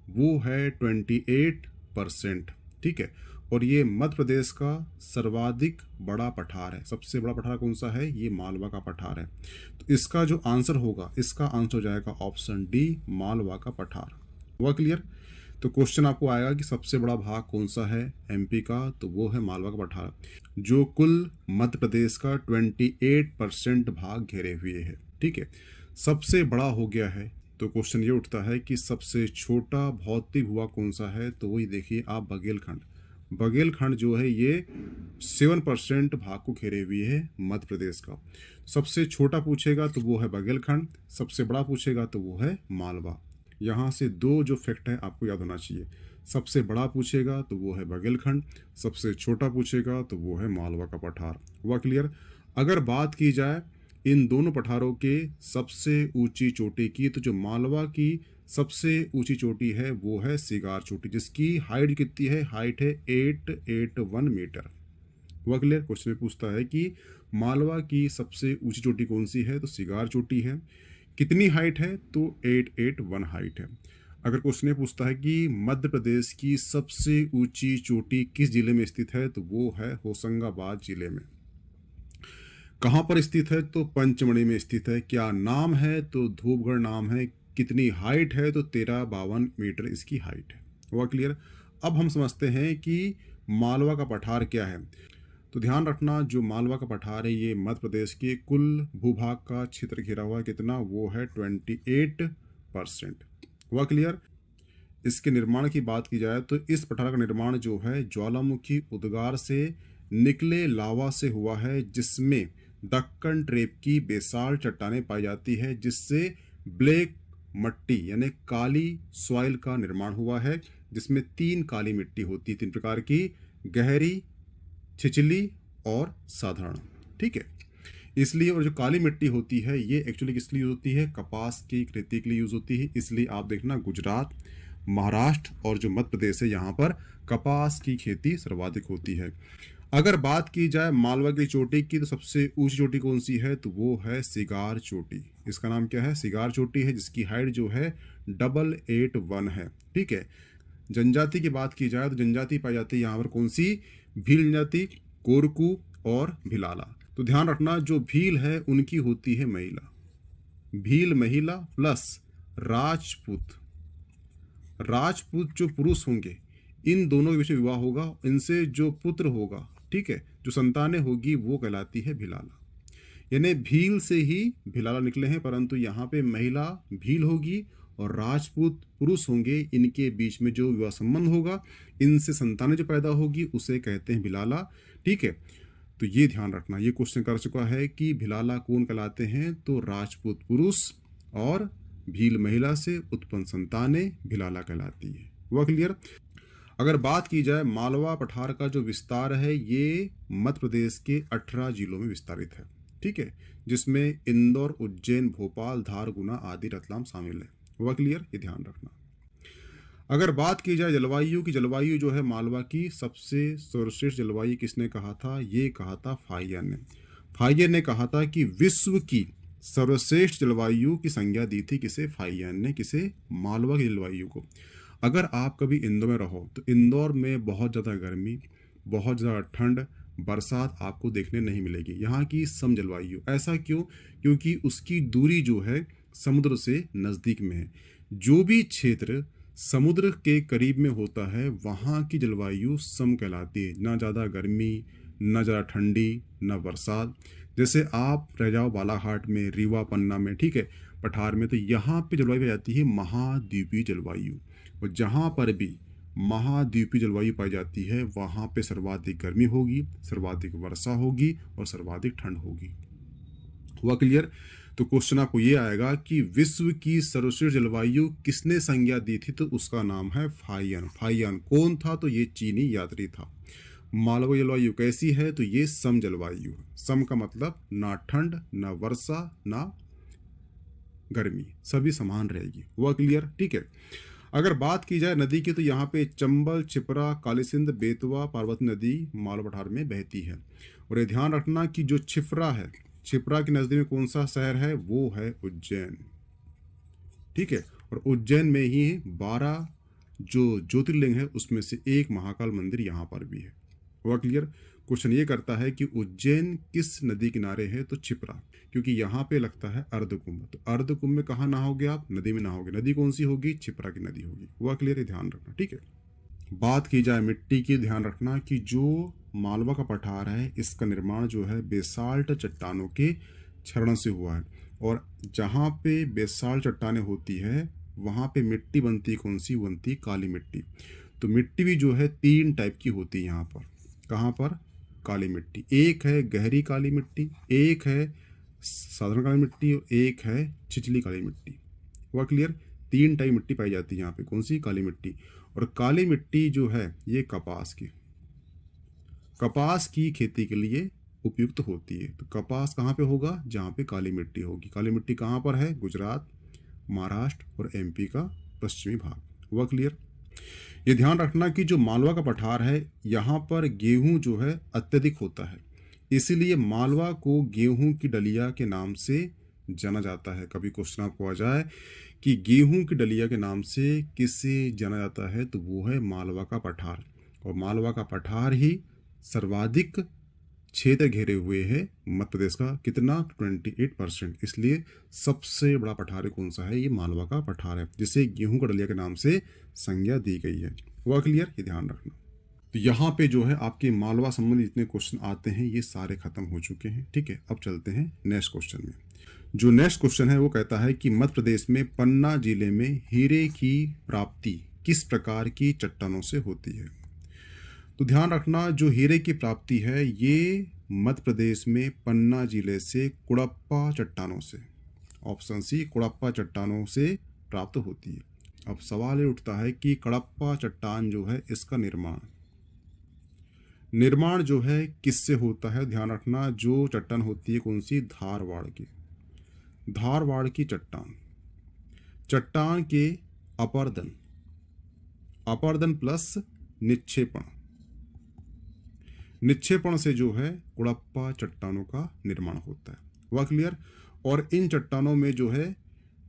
वो है 28%। ठीक है, और ये मध्य प्रदेश का सर्वाधिक बड़ा पठार है। सबसे बड़ा पठार कौन सा है, ये मालवा का पठार है। तो इसका जो आंसर होगा, इसका आंसर हो जाएगा ऑप्शन डी, मालवा का पठार। हुआ क्लियर? तो क्वेश्चन आपको आएगा कि सबसे बड़ा भाग कौन सा है एमपी का, तो वो है मालवा का पठार, जो कुल मध्य प्रदेश का 28% भाग घेरे हुए है। ठीक है, सबसे बड़ा हो गया है तो क्वेश्चन ये उठता है कि सबसे छोटा भौतिक भूभाग कौन सा है, तो वही देखिए आप बघेलखंड। बघेलखंड जो है ये 7% भाग को घेरे हुए है मध्य प्रदेश का। सबसे छोटा पूछेगा तो वो है बघेलखंड, सबसे बड़ा पूछेगा तो वो है मालवा। यहाँ से 2 जो फैक्ट है आपको याद होना चाहिए, सबसे बड़ा पूछेगा तो वो है बघेलखंड, सबसे छोटा पूछेगा तो वो है मालवा का पठार। हुआ क्लियर? अगर बात की जाए इन दोनों पठारों के सबसे ऊंची चोटी की, तो जो मालवा की सबसे ऊंची चोटी है वो है सिगार चोटी, जिसकी हाइट कितनी है, हाइट है 881 मीटर। हुआ क्लियर? क्वेश्चन में पूछता है कि मालवा की सबसे ऊंची चोटी कौन सी है, तो सिगार चोटी है। कितनी हाइट है, तो 881 हाइट है। अगर क्वेश्चन ये पूछता है कि मध्य प्रदेश की सबसे ऊंची चोटी किस जिले में स्थित है, तो वो है होशंगाबाद जिले में। कहाँ पर स्थित है, तो पंचमढ़ी में स्थित है। क्या नाम है, तो धूपगढ़ नाम है। कितनी हाइट है, तो 1352 मीटर इसकी हाइट है। हुआ क्लियर? अब हम समझते हैं कि मालवा का पठार क्या है। तो ध्यान रखना, जो मालवा का पठार है ये मध्य प्रदेश के कुल भूभाग का क्षेत्र घेरा हुआ है, कितना, वो है 28%। हुआ क्लियर? इसके निर्माण की बात की जाए तो इस पठार का निर्माण जो है ज्वालामुखी उद्गार से निकले लावा से हुआ है, जिसमें दक्कन ट्रेप की बेसाल चट्टानें पाई जाती है, जिससे ब्लैक मट्टी यानी काली सॉइल का निर्माण हुआ है, जिसमें 3 काली मिट्टी होती है, 3 प्रकार की, गहरी, छिछली और साधारण। ठीक है, इसलिए। और जो काली मिट्टी होती है ये एक्चुअली किस लिए यूज होती है, कपास की खेती के लिए यूज होती है। इसलिए आप देखना गुजरात, महाराष्ट्र और जो मध्य प्रदेश है यहाँ पर कपास की खेती सर्वाधिक होती है। अगर बात की जाए मालवा की चोटी की, तो सबसे ऊंची चोटी कौन सी है, तो वो है सिगार चोटी। इसका नाम क्या है, सिगार चोटी है, जिसकी हाइट जो है 881 है। ठीक है। जनजाति की बात की जाए तो जनजाति पाई जाती है यहाँ पर कौन सी, भील जनजाति, कोरकू और भिलाला। तो ध्यान रखना जो भील है उनकी होती है महिला, भील महिला प्लस राजपूत। राजपूत जो पुरुष होंगे इन दोनों के बीच में विवाह होगा, इनसे जो पुत्र होगा, ठीक है, जो संतानें होगी वो कहलाती है भिलाला। यानी भील से ही भिलाला निकले हैं, परंतु यहाँ पे महिला भील होगी और राजपूत पुरुष होंगे, इनके बीच में जो विवाह संबंध होगा, इनसे संतानें जो पैदा होगी उसे कहते हैं भिलाला। ठीक है। तो ये ध्यान रखना, ये क्वेश्चन कर चुका है कि भिलाला कौन कहलाते हैं, तो राजपूत पुरुष और भील महिला से उत्पन्न संतानें भिलाला कहलाती है। हुआ क्लियर। अगर बात की जाए मालवा पठार का जो विस्तार है ये मध्य प्रदेश के 18 जिलों में विस्तारित है। ठीक है, जिसमें इंदौर, उज्जैन, भोपाल, धार, गुना आदि, रतलाम शामिल है। हुआ क्लियर, ये ध्यान रखना। अगर बात की जाए जलवायु की, जलवायु जो है मालवा की सबसे सर्वश्रेष्ठ जलवायु किसने कहा था, ये कहा था फाहियान ने। फाहियान ने कहा था कि विश्व की सर्वश्रेष्ठ जलवायु की संज्ञा दी थी किसे, फाहियान ने, किसे, मालवा की जलवायु को। अगर आप कभी इंदौर में रहो तो इंदौर में बहुत ज़्यादा गर्मी, बहुत ज़्यादा ठंड, बरसात आपको देखने नहीं मिलेगी। यहाँ की सम जलवायु। ऐसा क्यों, क्योंकि उसकी दूरी जो है समुद्र से नज़दीक में है। जो भी क्षेत्र समुद्र के करीब में होता है वहाँ की जलवायु सम कहलाती है। ना ज़्यादा गर्मी, ना ज़्यादा ठंडी, ना बरसात। जैसे आप रह जाओ बालाघाट में, रीवा, पन्ना में, ठीक है, पठार में, तो यहाँ पे जलवायु पाई जाती है महाद्वीपीय जलवायु। और जहाँ पर भी महाद्वीपीय जलवायु पाई जाती है वहाँ पे सर्वाधिक गर्मी होगी, सर्वाधिक वर्षा होगी और सर्वाधिक ठंड होगी। हुआ क्लियर। तो क्वेश्चन आपको ये आएगा कि विश्व की सर्वश्रेष्ठ जलवायु किसने संज्ञा दी थी, तो उसका नाम है फाहियान। फाहियान कौन था, तो ये चीनी यात्री था। मालवा जलवायु कैसी है, तो ये सम जलवायु है। सम का मतलब ना ठंड, ना वर्षा, ना गर्मी, सभी समान रहेगी। हुआ क्लियर। ठीक है। अगर बात की जाए नदी की, तो यहाँ पे चंबल, छिपरा, कालीसिंध, बेतवा, पार्वती नदी मालवा पठार में बहती है। और ये ध्यान रखना कि जो छिपरा है, छिपरा के नजदीक में कौन सा शहर है, वो है उज्जैन। ठीक है। और उज्जैन में ही 12 जो ज्योतिर्लिंग है उसमें से एक महाकाल मंदिर यहाँ पर भी है। हुआ क्लियर। क्वेश्चन ये करता है कि उज्जैन किस नदी किनारे है, तो छिपरा, क्योंकि यहाँ पे लगता है अर्धकुंभ। तो अर्धकुंभ में कहाँ नहाओगे आप, नदी में नहाओगे। नदी कौन सी होगी, छिपरा की नदी होगी। हुआ क्लियर, ये ध्यान रखना। ठीक है। बात की जाए मिट्टी की, ध्यान रखना कि जो मालवा का पठार है इसका निर्माण जो है बेसाल्ट चट्टानों के क्षरण से हुआ है। और जहाँ पे बेसाल्ट चट्टानें होती है वहाँ पे मिट्टी बनती कौन सी, बनती काली मिट्टी। तो मिट्टी भी जो है 3 टाइप की होती है यहाँ पर। कहाँ पर, काली मिट्टी। एक है गहरी काली मिट्टी, एक है साधारण काली मिट्टी और एक है छिछली काली मिट्टी। हुआ क्लियर। 3 टाइप मिट्टी पाई जाती है यहाँ पे। कौन सी, काली मिट्टी। और काली मिट्टी जो है ये कपास की खेती के लिए उपयुक्त होती है। तो कपास कहाँ पे होगा, जहाँ पे काली मिट्टी होगी। काली मिट्टी कहाँ पर है, गुजरात, महाराष्ट्र और एमपी का पश्चिमी भाग। हुआ क्लियर। ये ध्यान रखना कि जो मालवा का पठार है यहाँ पर गेहूं जो है अत्यधिक होता है, इसीलिए मालवा को गेहूं की डलिया के नाम से जाना जाता है। कभी क्वेश्चन आपको आ जाए कि गेहूं की डलिया के नाम से किसे जाना जाता है, तो वो है मालवा का पठार। और मालवा का पठार ही सर्वाधिक क्षेत्र घेरे हुए है मध्य प्रदेश का। कितना, 28%। इसलिए सबसे बड़ा पठार कौन सा है, ये मालवा का पठार है, जिसे गेहूं का डलिया के नाम से संज्ञा दी गई है। हुआ क्लियर, ये ध्यान रखना। तो यहाँ पे जो है आपके मालवा संबंधी जितने क्वेश्चन आते हैं ये सारे खत्म हो चुके हैं। ठीक है। अब चलते हैं नेक्स्ट क्वेश्चन में। जो नेक्स्ट क्वेश्चन है वो कहता है कि मध्य प्रदेश में पन्ना जिले में हीरे की प्राप्ति किस प्रकार की चट्टानों से होती है। तो ध्यान रखना जो हीरे की प्राप्ति है ये मध्य प्रदेश में पन्ना जिले से कुड़प्पा चट्टानों से, ऑप्शन सी, कुड़प्पा चट्टानों से प्राप्त होती है। अब सवाल ये उठता है कि कडप्पा चट्टान जो है इसका निर्माण जो है किससे होता है, ध्यान रखना, जो चट्टान होती है कौन सी, धारवाड़ की, धारवाड़ की चट्टान, चट्टान के अपर्दन, अपर्दन प्लस निक्षेपण, निक्षेपण से जो है कुड़प्पा चट्टानों का निर्माण होता है। वह क्लियर। और इन चट्टानों में जो है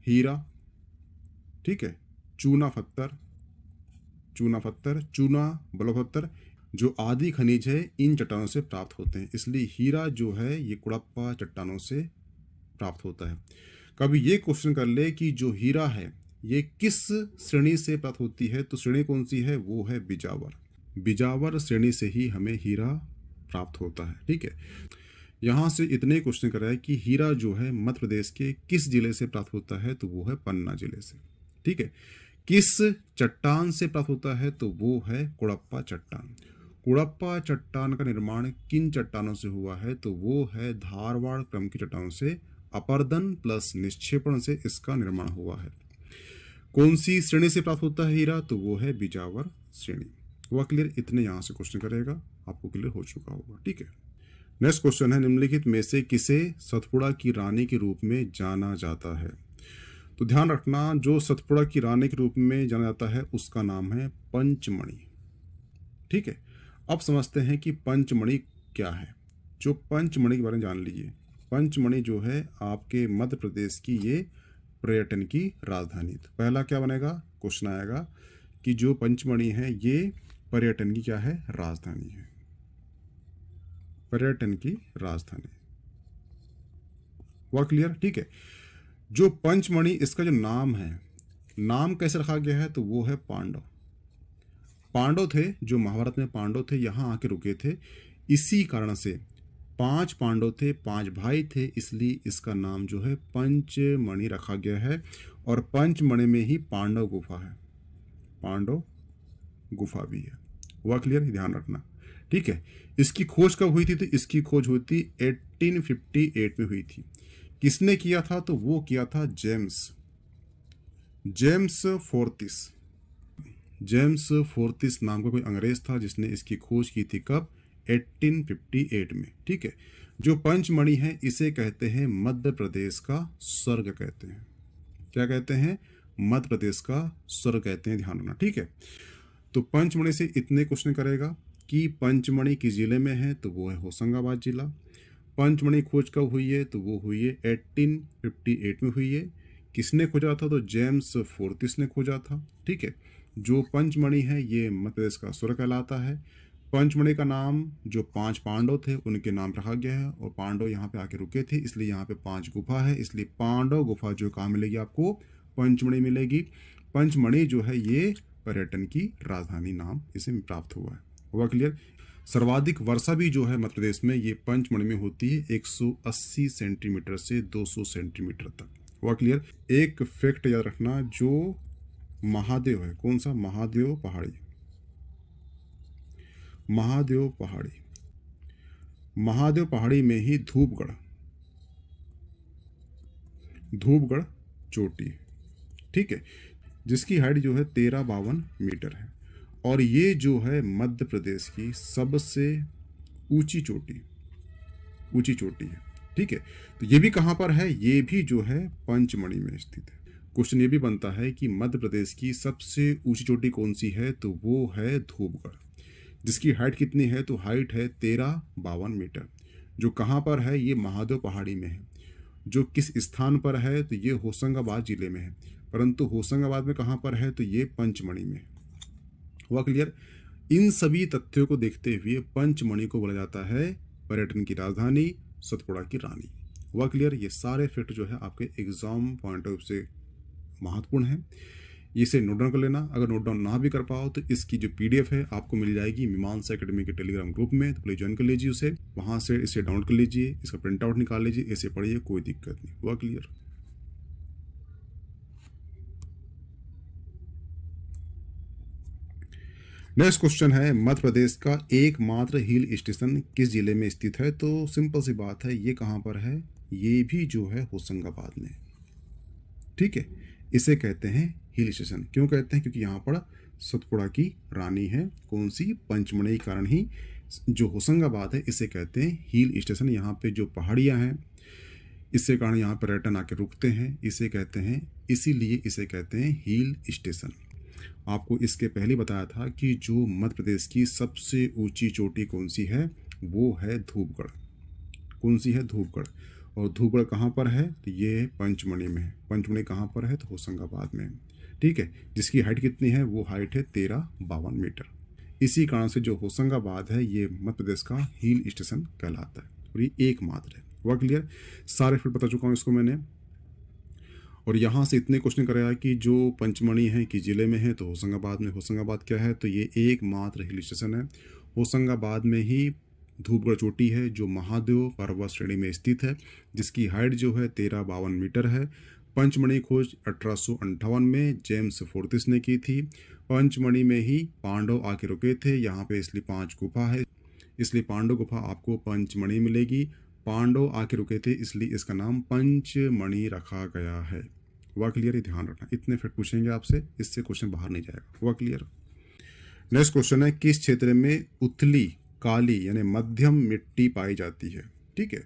हीरा, ठीक है, चूना पत्थर, चूना पत्थर, चूना बलपत्थर, जो आदि खनिज है इन चट्टानों से प्राप्त होते हैं। इसलिए हीरा जो है ये कुड़प्पा चट्टानों से प्राप्त होता है। कभी ये क्वेश्चन कर ले कि जो हीरा है ये किस श्रेणी से प्राप्त होती है, तो श्रेणी कौन सी है, वो है बिजावर, बिजावर श्रेणी से ही हमें हीरा प्राप्त होता है। ठीक है, यहाँ से इतने क्वेश्चन कर रहा है कि हीरा जो है मध्य प्रदेश के किस जिले से प्राप्त होता है, तो वो है पन्ना जिले से। ठीक है, किस चट्टान से प्राप्त होता है, तो वो है कुड़प्पा चट्टान। कुड़प्पा चट्टान का निर्माण किन चट्टानों से हुआ है, तो वो है धारवाड़ क्रम की चट्टानों से, अपर्दन प्लस निक्षेपण से इसका निर्माण हुआ है। कौन सी श्रेणी से प्राप्त होता है हीरा, तो वो है बिजावर श्रेणी। वह क्लियर, इतने यहाँ से क्वेश्चन करेगा, आपको क्लियर हो चुका होगा। ठीक है, नेक्स्ट क्वेश्चन है, निम्नलिखित में से किसे सतपुड़ा की रानी के रूप में जाना जाता है। तो ध्यान रखना, जो सतपुड़ा की रानी के रूप में जाना जाता है उसका नाम है पंचमणि। ठीक है, अब समझते हैं कि पंचमणि क्या है। जो पंचमणि के बारे में जान लीजिए। पंचमणि जो है आपके मध्य प्रदेश की ये पर्यटन की राजधानी। तो पहला क्या बनेगा, क्वेश्चन आएगा कि जो पंचमणि है ये पर्यटन की क्या है, राजधानी है, पर्यटन की राजधानी। वह क्लियर। ठीक है, जो पंचमणि इसका जो नाम है, नाम कैसे रखा गया है, तो वो है पांडव। पांडव थे जो महाभारत में पांडव थे, यहाँ आके रुके थे, इसी कारण से 5 पांडव थे, 5 भाई थे, इसलिए इसका नाम जो है पंचमणि रखा गया है। और पंचमणि में ही पांडव गुफा है, पांडव गुफा भी है। वह क्लियर, ध्यान रखना। ठीक है, इसकी खोज कब हुई थी, तो इसकी खोज हुई थी 1858 में हुई थी। किसने किया था, तो वो किया था जेम्स फोर्टिस। जेम्स फोर्टिस नाम का कोई अंग्रेज था जिसने इसकी खोज की थी, कब, 1858 में। ठीक है, जो पंचमणि है इसे कहते हैं मध्य प्रदेश का स्वर्ग कहते हैं। क्या कहते हैं, मध्य प्रदेश का स्वर्ग कहते हैं, ध्यान रखना। ठीक है, तो पंचमणि से इतने क्वेश्चन करेगा कि पंचमणि किस जिले में है, तो वो है होशंगाबाद जिला। पंचमणि खोज कब हुई है, तो वो हुई है 1858 में हुई है। किसने खोजा था, तो जेम्स फोर्टिस ने खोजा था। ठीक है, जो पंचमणि है ये मध्य प्रदेश का स्वर्ग कहलाता है। पंचमणि का नाम जो 5 पांडव थे उनके नाम रखा गया है, और पांडव यहाँ पे आके रुके थे, इसलिए यहाँ पे 5 गुफा है, इसलिए पांडव गुफा जो कहाँ मिलेगी आपको, पंचमणि मिलेगी। पंचमणि जो है ये पर्यटन की राजधानी नाम इसे प्राप्त हुआ है। हुआ क्लियर। सर्वाधिक वर्षा भी जो है मध्य प्रदेश में ये पंचमणि में होती है, 180 सेंटीमीटर से 200 सेंटीमीटर तक। हुआ क्लियर। एक फैक्ट याद रखना, जो महादेव है, कौन सा, महादेव पहाड़ी, महादेव पहाड़ी, महादेव पहाड़ी में ही धूपगढ़ चोटी, ठीक है, जिसकी हाइट जो है 1352 मीटर है, और ये जो है मध्य प्रदेश की सबसे ऊंची चोटी है। ठीक है, तो ये भी कहाँ पर है, ये भी जो है पंचमणि में स्थित है। क्वेश्चन ये भी बनता है कि मध्य प्रदेश की सबसे ऊंची चोटी कौन सी है, तो वो है धूपगढ़, जिसकी हाइट कितनी है, तो हाइट है 1352 मीटर। जो कहाँ पर है, ये महादेव पहाड़ी में है। जो किस स्थान पर है, तो ये होशंगाबाद जिले में है, परंतु होशंगाबाद में कहाँ पर है, तो ये पंचमणि में है। हुआ क्लियर। इन सभी तथ्यों को देखते हुए पंचमणि को बोला जाता है पर्यटन की राजधानी, सतपुड़ा की रानी। हुआ क्लियर। ये सारे फैक्ट जो है आपके एग्जाम पॉइंट ऑफ से महत्वपूर्ण है, इसे नोट डाउन कर लेना। अगर नोट डाउन ना भी कर पाओ तो इसकी जो पीडीएफ है आपको मिल जाएगी मीमांसा एकेडमी के टेलीग्राम ग्रुप में, तो प्लीज ज्वाइन कर लीजिए उसे, वहां से इसे डाउनलोड कर लीजिए, इसका प्रिंट आउट निकाल लीजिए, ऐसे पढ़िए, कोई दिक्कत नहीं। हुआ क्लियर। नेक्स्ट क्वेश्चन है, मध्य प्रदेश का एकमात्र हिल स्टेशन किस जिले में स्थित है। तो सिंपल सी बात है, ये कहाँ पर है, ये भी जो है होशंगाबाद में। ठीक है, इसे कहते हैं हिल स्टेशन। क्यों कहते हैं, क्योंकि यहाँ पर सतपुड़ा की रानी है, कौन सी, पंचमणि के कारण ही जो होशंगाबाद है इसे कहते हैं हिल स्टेशन। यहाँ पे जो पहाड़ियाँ हैं इससे कारण यहाँ पर्यटन आके रुकते हैं, इसे कहते हैं, इसीलिए इसे कहते हैं हिल स्टेशन। आपको इसके पहले बताया था कि जो मध्य प्रदेश की सबसे ऊंची चोटी कौन सी है, वो है धूपगढ़। कौन सी है? धूपगढ़। और धूपगढ़ कहाँ पर है? तो ये पंचमढ़ी में है। पंचमढ़ी कहाँ पर है? तो होशंगाबाद में है। ठीक है, जिसकी हाइट कितनी है? वो हाइट है 1352 मीटर। इसी कारण से जो होशंगाबाद है ये मध्य प्रदेश का हिल स्टेशन कहलाता है और ये एकमात्र है। हुआ क्लियर? सारे फिर बता चुका हूँ इसको मैंने। और यहाँ से इतने क्वेश्चन कराया कि जो पंचमढ़ी है कि जिले में है, तो होशंगाबाद में। होशंगाबाद क्या है? तो ये एकमात्र हिल स्टेशन है। होशंगाबाद में ही धूपगढ़ चोटी है जो महादेव पर्वत श्रेणी में स्थित है, जिसकी हाइट जो है 1352 मीटर है। पंचमढ़ी खोज 1858 में जेम्स फोर्टिस ने की थी। पंचमढ़ी में ही पांडव आके रुके थे यहाँ पे, इसलिए 5 गुफा है, इसलिए पांडव गुफा आपको पंचमढ़ी मिलेगी। पांडव आके रुके थे इसलिए इसका नाम पंचमढ़ी रखा गया है। हुआ क्लियर? ध्यान रखना, इतने फिर पूछेंगे आपसे, इससे क्वेश्चन बाहर नहीं जाएगा। हुआ क्लियर? नेक्स्ट क्वेश्चन है, किस क्षेत्र में उथली काली यानी मध्यम मिट्टी पाई जाती है? ठीक है,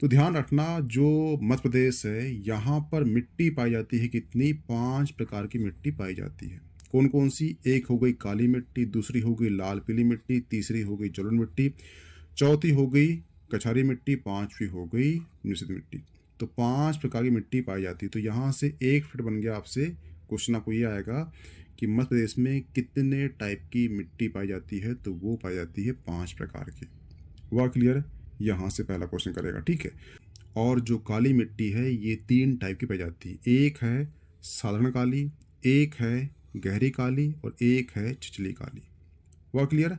तो ध्यान रखना जो मध्य प्रदेश है यहाँ पर मिट्टी पाई जाती है कितनी? 5 प्रकार की मिट्टी पाई जाती है। कौन कौन सी? एक हो गई काली मिट्टी, दूसरी हो गई लाल पीली मिट्टी, तीसरी हो गई जलोढ़ मिट्टी, चौथी हो गई कछारी मिट्टी, 5वीं हो गई मिश्रित मिट्टी। तो 5 प्रकार की मिट्टी पाई जाती है। तो यहाँ से एक फिट बन गया आपसे। क्वेश्चन आपको ये आएगा कि मध्य प्रदेश में कितने टाइप की मिट्टी पाई जाती है? तो वो पाई जाती है 5 प्रकार की। हुआ क्लियर? यहाँ से पहला क्वेश्चन करेगा। ठीक है, और जो काली मिट्टी है ये 3 टाइप की पाई जाती है। एक है साधारण काली, एक है गहरी काली और एक है छिछली काली। हुआ क्लियर?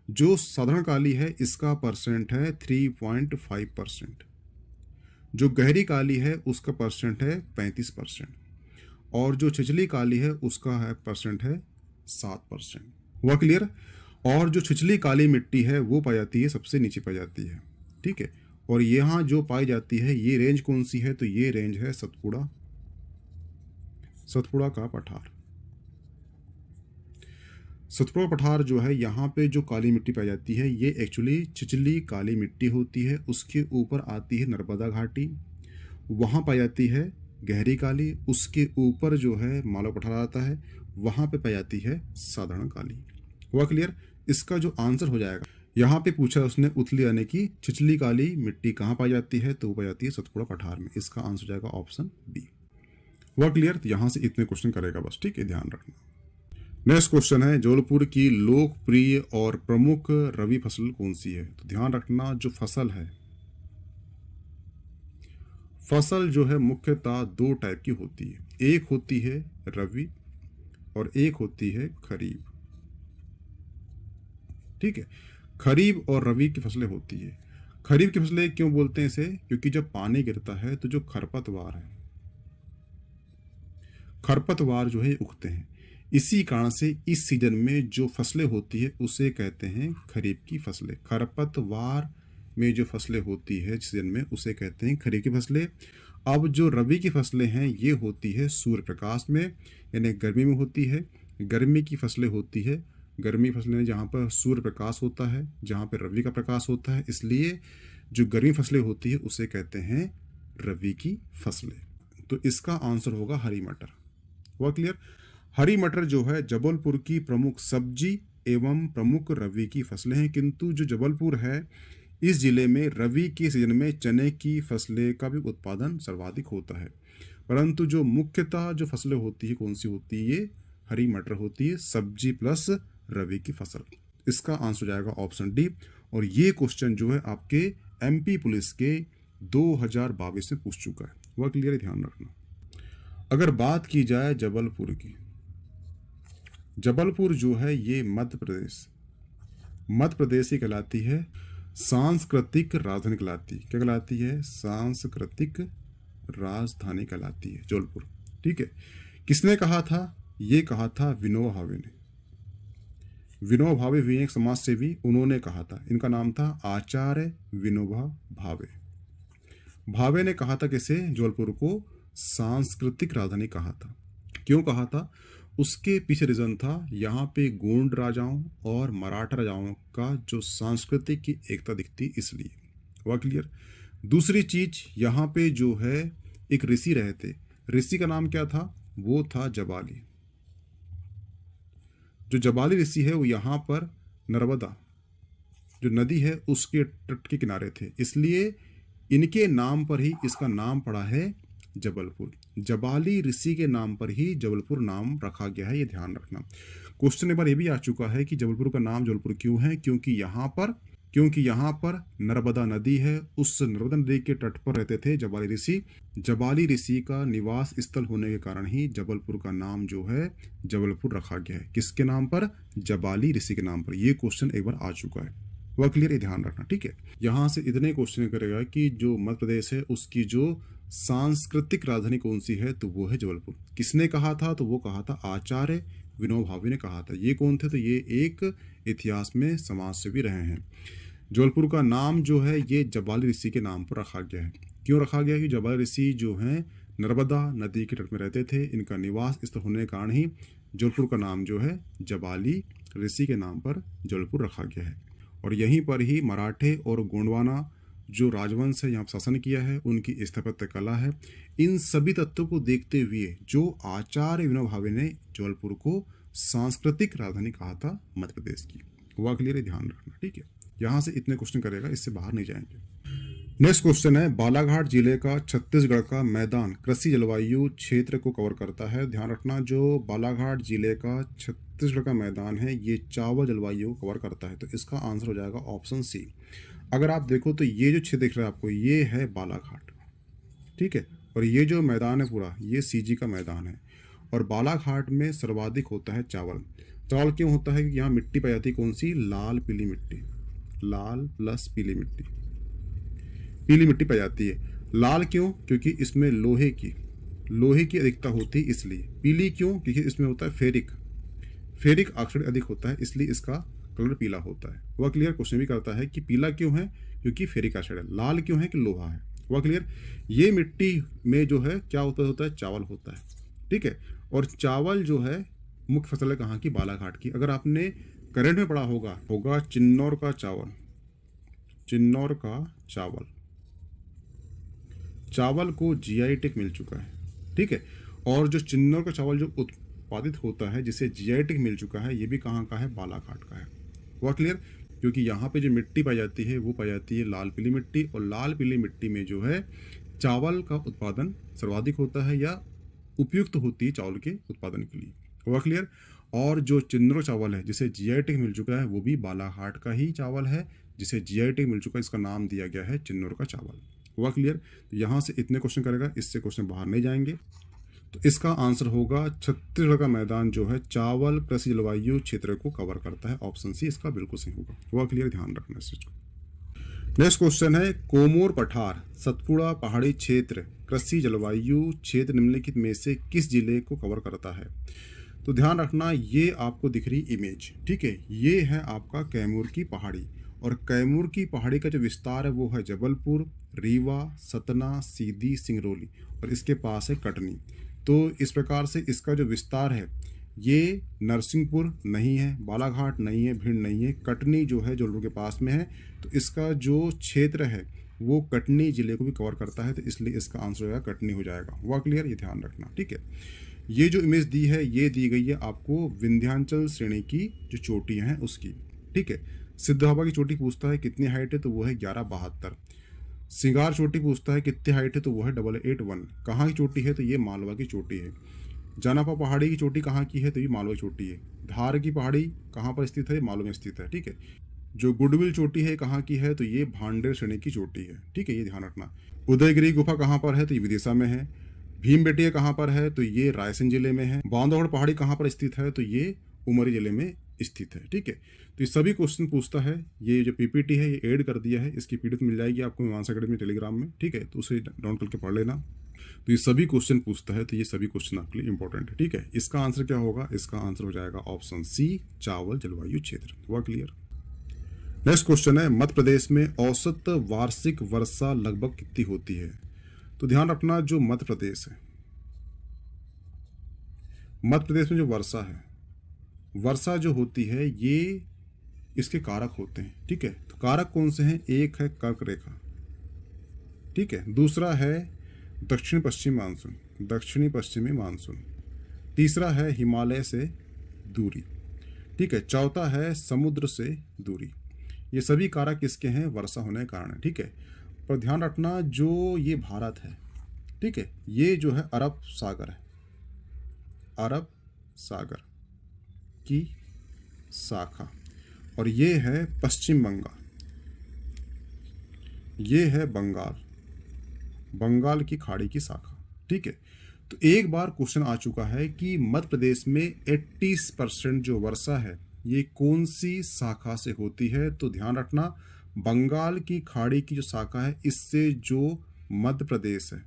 जो साधारण काली है इसका परसेंट है 3.5%, जो गहरी काली है उसका परसेंट है 35%, और जो छिछली काली है उसका है परसेंट है 7%। हुआ क्लियर? और जो छिछली काली मिट्टी है वो पाई जाती है सबसे नीचे पाई जाती है। ठीक है, और यहाँ जो पाई जाती है ये रेंज कौन सी है? तो ये रेंज है सतपुड़ा, सतपुड़ा का पठार। सतपुड़ा पठार जो है यहाँ पे जो काली मिट्टी पाई जाती है ये एक्चुअली छिछली काली मिट्टी होती है। उसके ऊपर आती है नर्मदा घाटी, वहाँ पाई जाती है गहरी काली। उसके ऊपर जो है मालवा पठार आता है, वहाँ पे पाई जाती है साधारण काली। हुआ क्लियर? इसका जो आंसर हो जाएगा, यहाँ पे पूछा उसने उथली यानी कि छिछली काली मिट्टी कहाँ पाई जाती है? तो वो पाई जाती है सतपुड़ा पठार में। इसका आंसर हो जाएगा ऑप्शन बी। हुआ क्लियर? तो यहाँ से इतने क्वेश्चन करेगा बस। ठीक है, ध्यान रखना। नेक्स्ट क्वेश्चन है, जबलपुर की लोकप्रिय और प्रमुख रबी फसल कौन सी है? तो ध्यान रखना, जो फसल है, फसल जो है मुख्यतः 2 टाइप की होती है। एक होती है रबी और एक होती है खरीफ। ठीक है, खरीफ और रबी की फसलें होती है। खरीफ की फसलें क्यों बोलते हैं इसे? क्योंकि जब पानी गिरता है तो जो खरपतवार है, खरपतवार जो है उगते हैं। इसी कारण से इस सीजन में जो फसलें होती है उसे कहते हैं खरीफ की फसलें। खरपतवार में जो फसलें होती है सीजन में उसे कहते हैं खरीफ की फसलें। अब जो रबी की फसलें हैं ये होती है सूर्य प्रकाश में, यानी गर्मी में होती है। गर्मी की फसलें होती है, गर्मी फसलें जहाँ पर सूर्य प्रकाश होता है, जहाँ पर रवि का प्रकाश होता है, इसलिए जो गर्मी फसलें होती है उसे कहते हैं रबी की फसलें। तो इसका आंसर होगा हरी मटर। हुआ क्लियर? हरी मटर जो है जबलपुर की प्रमुख सब्जी एवं प्रमुख रबी की फसलें हैं, किंतु जो जबलपुर है इस जिले में रबी के सीजन में चने की फसलें का भी उत्पादन सर्वाधिक होता है। परंतु जो मुख्यतः जो फसलें होती है कौन सी होती है? ये हरी मटर होती है, सब्जी प्लस रबी की फसल। इसका आंसर हो जाएगा ऑप्शन डी। और ये क्वेश्चन जो है आपके MP पुलिस के 2022 में पूछ चुका है। वह क्लियर, ध्यान रखना। अगर बात की जाए जबलपुर की, जबलपुर जो है ये मध्य प्रदेश ही कहलाती है, सांस्कृतिक राजधानी कहलाती है। क्या कहलाती है? सांस्कृतिक राजधानी कहलाती है जबलपुर। ठीक है, किसने कहा था? ये कहा था विनोबा भावे ने। विनोबा भावे भी एक समाज सेवी, उन्होंने कहा था। इनका नाम था आचार्य विनोबा भावे। भावे ने कहा था किसे? जबलपुर को सांस्कृतिक राजधानी कहा था। क्यों कहा था? उसके पीछे रीज़न था यहाँ पे गोंड राजाओं और मराठा राजाओं का जो सांस्कृतिक की एकता दिखती, इसलिए। हुआ क्लियर? दूसरी चीज, यहाँ पे जो है एक ऋषि रहे थे। ऋषि का नाम क्या था? वो था जबाली। जो जबाली ऋषि है वो यहाँ पर नर्मदा जो नदी है उसके तट के किनारे थे, इसलिए इनके नाम पर ही इसका नाम पड़ा है जबलपुर। जबाली ऋषि के नाम पर ही जबलपुर नाम रखा गया है, ये ध्यान रखना। क्वेश्चन एक बार ये भी आ चुका है कि जबलपुर का नाम जबलपुर क्यों है? क्योंकि यहाँ पर नर्मदा नदी है, उस नर्मदा नदी के तट पर रहते थे जबाली ऋषि। जबाली ऋषि का निवास स्थल होने के कारण ही जबलपुर का नाम जो है जबलपुर रखा गया है। किसके नाम पर? जबाली ऋषि के नाम पर। ये क्वेश्चन एक बार आ चुका है, वह क्लियर, ध्यान रखना, ठीक है। यहाँ से इतने क्वेश्चन करेगा कि जो मध्य प्रदेश है उसकी जो सांस्कृतिक राजधानी कौन सी है, तो वो है जबलपुर। किसने कहा था? तो वो कहा था आचार्य विनोबा भावे ने कहा था। ये कौन थे? तो ये एक इतिहास में समाज सेवी रहे हैं। जबलपुर का नाम जो है ये जबाली ऋषि के नाम पर रखा गया है। क्यों रखा गया? कि जबाली ऋषि जो हैं नर्मदा नदी के तट में रहते थे, इनका निवास स्थल होने के कारण ही जबलपुर का नाम जो है जबाली ऋषि के नाम पर जबलपुर रखा गया है। और यहीं पर ही मराठे और गोंडवाना जो राजवंश है यहाँ शासन किया है, उनकी स्थापत्य कला है। इन सभी तत्वों को देखते हुए जो आचार्य विनोबा भावे ने जबलपुर को सांस्कृतिक राजधानी कहा था मध्य प्रदेश की। हुआ क्लियर? ध्यान रखना, ठीक है। यहाँ से इतने क्वेश्चन करेगा, इससे बाहर नहीं जाएंगे। नेक्स्ट क्वेश्चन है, बालाघाट जिले का छत्तीसगढ़ का मैदान कृषि जलवायु क्षेत्र को कवर करता है। ध्यान रखना, जो बालाघाट जिले का छत्तीसगढ़ का मैदान है ये चावल जलवायु को कवर करता है, तो इसका आंसर हो जाएगा ऑप्शन सी। अगर आप देखो तो ये जो क्षेत्र दिख रहा है आपको, ये है बालाघाट, ठीक है। और ये जो मैदान है पूरा, ये सीजी का मैदान है। और बालाघाट में सर्वाधिक होता है चावल। चावल क्यों होता है? कि यहाँ मिट्टी पाई जाती है, कौन सी? लाल पीली मिट्टी, लाल प्लस पीली मिट्टी, पीली मिट्टी पाई जाती है। लाल क्यों? क्योंकि इसमें लोहे की अधिकता होती है, इसलिए। पीली क्यों? क्योंकि इसमें होता है फेरिक ऑक्साइड अधिक होता है, इसलिए इसका कलर पीला होता है। वह क्लियर? क्वेश्चन भी करता है कि पीला क्यों है? क्योंकि फेरिक ऑक्साइड है। लाल क्यों है? कि लोहा है। वह क्लियर? ये मिट्टी में जो है क्या होता है? चावल होता है, ठीक है। और चावल जो है मुख्य फसल है कहाँ की? बालाघाट की। अगर आपने करंट में पढ़ा होगा चिन्नौर का चावल को जीआई टैग मिल चुका है, ठीक है। और जो चिन्नौर का चावल जो उत्पादित होता है जिसे जीआई टैग मिल चुका है, ये भी कहाँ का है? बालाघाट का है। हुआ क्लियर? क्योंकि यहाँ पे जो मिट्टी पाई जाती है वो पाई जाती है लाल पीली मिट्टी, और लाल पीली मिट्टी में जो है चावल का उत्पादन सर्वाधिक होता है या उपयुक्त होती है चावल के उत्पादन के लिए। हुआ क्लियर? और जो चिन्नौर चावल है जिसे जीआई टैग मिल चुका है वो भी बालाघाट का ही चावल है, जिसे जीआई टैग मिल चुका है, इसका नाम दिया गया है चिन्नौर का चावल। हुआ क्लियर? तो यहाँ से इतने क्वेश्चन करेगा, इससे क्वेश्चन बाहर नहीं जाएंगे। तो इसका आंसर होगा छत्तीसगढ़ का मैदान जो है चावल कृषि जलवायु क्षेत्र को कवर करता है, ऑप्शन सी इसका बिल्कुल सही होगा। हुआ क्लियर? ध्यान रखना इस चीज को। नेक्स्ट क्वेश्चन है, कोमोर पठार सतपुड़ा पहाड़ी क्षेत्र कृषि जलवायु क्षेत्र निम्नलिखित में से किस जिले को कवर करता है? तो ध्यान रखना, ये आपको दिख रही इमेज, ठीक है, ये है आपका कैमूर की पहाड़ी। और कैमूर की पहाड़ी का जो विस्तार है वो है जबलपुर, रीवा, सतना, सीधी, सिंगरौली, और इसके पास है कटनी। तो इस प्रकार से इसका जो विस्तार है ये नरसिंहपुर नहीं है, बालाघाट नहीं है, भिंड नहीं है, कटनी जो है जबलपुर के पास में है। तो इसका जो क्षेत्र है वो कटनी जिले को भी कवर करता है, तो इसलिए इसका आंसर होगा कटनी हो जाएगा। हुआ क्लियर? ये ध्यान रखना, ठीक है। ये जो इमेज दी है ये दी गई है आपको विंध्याचल श्रेणी की जो चोटियाँ हैं उसकी, ठीक है। सिद्धबाबा की चोटी पूछता है कितनी हाइट है, तो वो है 1172। सिंगार चोटी पूछता है कितनी हाइट है, तो वो है 881। कहाँ की चोटी है, तो ये मालवा की चोटी है। जानापा पहाड़ी की चोटी कहाँ की है, तो ये मालवा की चोटी है। धार की पहाड़ी कहाँ पर स्थित है, मालवा में स्थित है, ठीक है। जो गुडविल चोटी है कहाँ की है, तो ये भांडेर श्रेणी की चोटी है, ठीक है, ये ध्यान रखना। उदयगिरी गुफा कहाँ पर है, तो ये विदिशा में है। भीमबेटिया कहाँ पर है, तो ये रायसेन जिले में है। बांधवगढ़ पहाड़ी कहाँ पर स्थित है, तो ये उमरी जिले में स्थित है, ठीक है। तो ये सभी क्वेश्चन पूछता है। ये जो पीपीटी है ये ऐड कर दिया है, इसकी पीडीएफ मिल जाएगी आपको मीमांसा अकेडमी टेलीग्राम में, ठीक है, तो उसे डाउनलोड करके पढ़ लेना। तो ये सभी क्वेश्चन पूछता है, तो ये सभी क्वेश्चन आपके लिए इंपॉर्टेंट है, ठीक है। इसका आंसर क्या होगा? इसका आंसर हो जाएगा ऑप्शन सी, चावल जलवायु क्षेत्र। हुआ क्लियर? नेक्स्ट क्वेश्चन है, मध्य प्रदेश में औसत वार्षिक वर्षा लगभग कितनी होती है? तो ध्यान रखना, जो मध्य प्रदेश है मध्य प्रदेश में जो वर्षा है, वर्षा जो होती है ये इसके कारक होते हैं, ठीक है। तो कारक कौन से हैं? एक है कर्क रेखा, ठीक है। दूसरा है दक्षिण पश्चिम मानसून, दक्षिणी पश्चिमी मानसून। तीसरा है हिमालय से दूरी, ठीक है। चौथा है समुद्र से दूरी। ये सभी कारक किसके हैं? वर्षा होने के कारण है, ठीक है। पर ध्यान रखना जो ये भारत है, ठीक है, ये जो है अरब सागर है, अरब सागर की शाखा, और ये है पश्चिम बंगाल, ये है बंगाल, बंगाल की खाड़ी की शाखा, ठीक है। तो एक बार क्वेश्चन आ चुका है कि मध्य प्रदेश में 80% जो वर्षा है ये कौन सी शाखा से होती है? तो ध्यान रखना बंगाल की खाड़ी की जो शाखा है इससे जो मध्य प्रदेश है,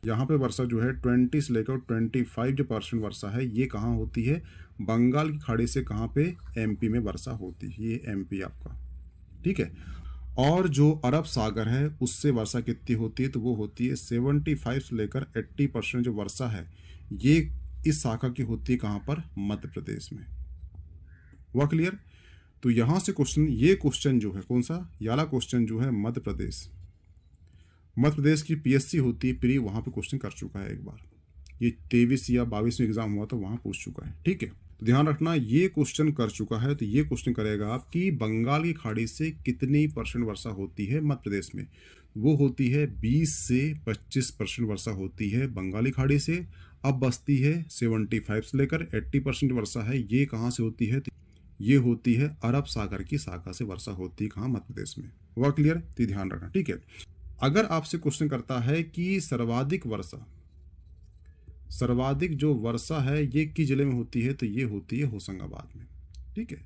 यहाँ पे वर्षा जो है 20 से लेकर 25 जो % वर्षा है ये कहाँ होती है? बंगाल की खाड़ी से। कहाँ पे? एमपी में वर्षा होती है, ये एमपी आपका, ठीक है। और जो अरब सागर है उससे वर्षा कितनी होती है? तो वो होती है 75 से लेकर 80% जो वर्षा है ये इस शाखा की होती है। कहाँ पर? मध्य प्रदेश में। हुआ क्लियर? तो यहाँ से क्वेश्चन, ये क्वेश्चन जो है कौन सा? ये वाला क्वेश्चन जो है मध्य प्रदेश, मध्य प्रदेश की पीएससी होती है प्री, वहाँ पे क्वेश्चन कर चुका है एक बार, ये 23 या 22 में एग्जाम हुआ तो वहाँ पूछ चुका है, ठीक है। तो ध्यान रखना ये क्वेश्चन कर चुका है, तो ये क्वेश्चन करेगा आप कि बंगाल की खाड़ी से कितनी % वर्षा होती है मध्य प्रदेश में? वो होती है 20 से 25% वर्षा होती है बंगाली खाड़ी से। अब बचती है 75 से लेकर 80% वर्षा है, ये कहाँ से होती है? ये होती है अरब सागर की शाखा से वर्षा होती है। कहाँ? मध्य प्रदेश में। हुआ क्लियर? तो ध्यान रखना, ठीक है। अगर आपसे क्वेश्चन करता है कि सर्वाधिक वर्षा, सर्वाधिक जो वर्षा है ये किस जिले में होती है? तो ये होती है होशंगाबाद में, ठीक है।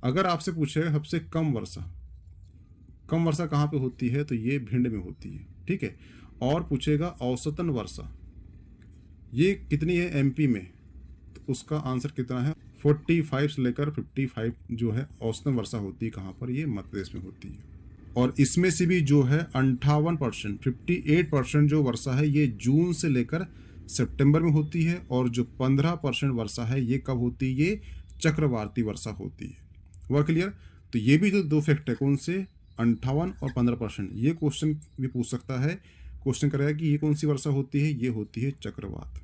अगर आपसे पूछेगा सबसे कम वर्षा, कम वर्षा कहाँ पे होती है? तो ये भिंड में होती है, ठीक है। और पूछेगा औसतन वर्षा ये कितनी है एमपी में? तो उसका आंसर कितना है? 45 से लेकर 55 जो है औसतन वर्षा होती है। कहाँ पर? ये मध्य प्रदेश में होती है। और इसमें से भी जो है 58%, 58% जो वर्षा है ये जून से लेकर सितंबर में होती है। और जो 15% वर्षा है ये कब होती है? ये चक्रवाती वर्षा होती है। हुआ क्लियर? तो ये भी जो दो फैक्ट है कौन से? 58 और 15%। ये क्वेश्चन भी पूछ सकता है, क्वेश्चन करेगा कि ये कौन सी वर्षा होती है? ये होती है चक्रवात,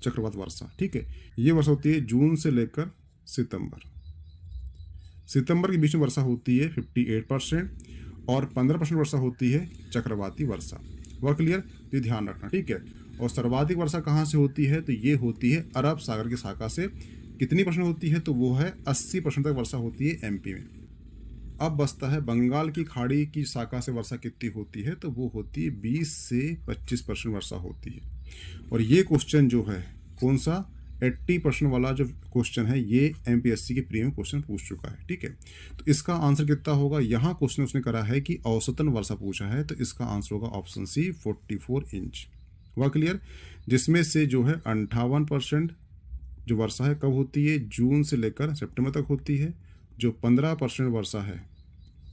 चक्रवात वर्षा, ठीक है। ये वर्षा होती है जून से लेकर सितंबर, सितंबर के बीच में वर्षा होती है 58% और 15% वर्षा होती है चक्रवाती वर्षा। वह क्लियर? तो ध्यान रखना, ठीक है। और सर्वाधिक वर्षा कहाँ से होती है? तो ये होती है अरब सागर की शाखा से। कितनी % होती है? तो वो है 80% तक वर्षा होती है एमपी में। अब बचता है बंगाल की खाड़ी की शाखा से वर्षा कितनी होती है? तो वो होती है 20 से 25% वर्षा होती है। और ये क्वेश्चन जो है कौन सा? 80% वाला जो क्वेश्चन है ये एमपीएससी के प्री में क्वेश्चन पूछ चुका है, ठीक है। तो इसका आंसर कितना होगा? यहाँ क्वेश्चन उसने करा है कि औसतन वर्षा पूछा है, तो इसका आंसर होगा ऑप्शन सी 44 इंच। हुआ क्लियर? जिसमें से जो है 58% जो वर्षा है कब होती है? जून से लेकर सितंबर तक होती है। जो 15% वर्षा है,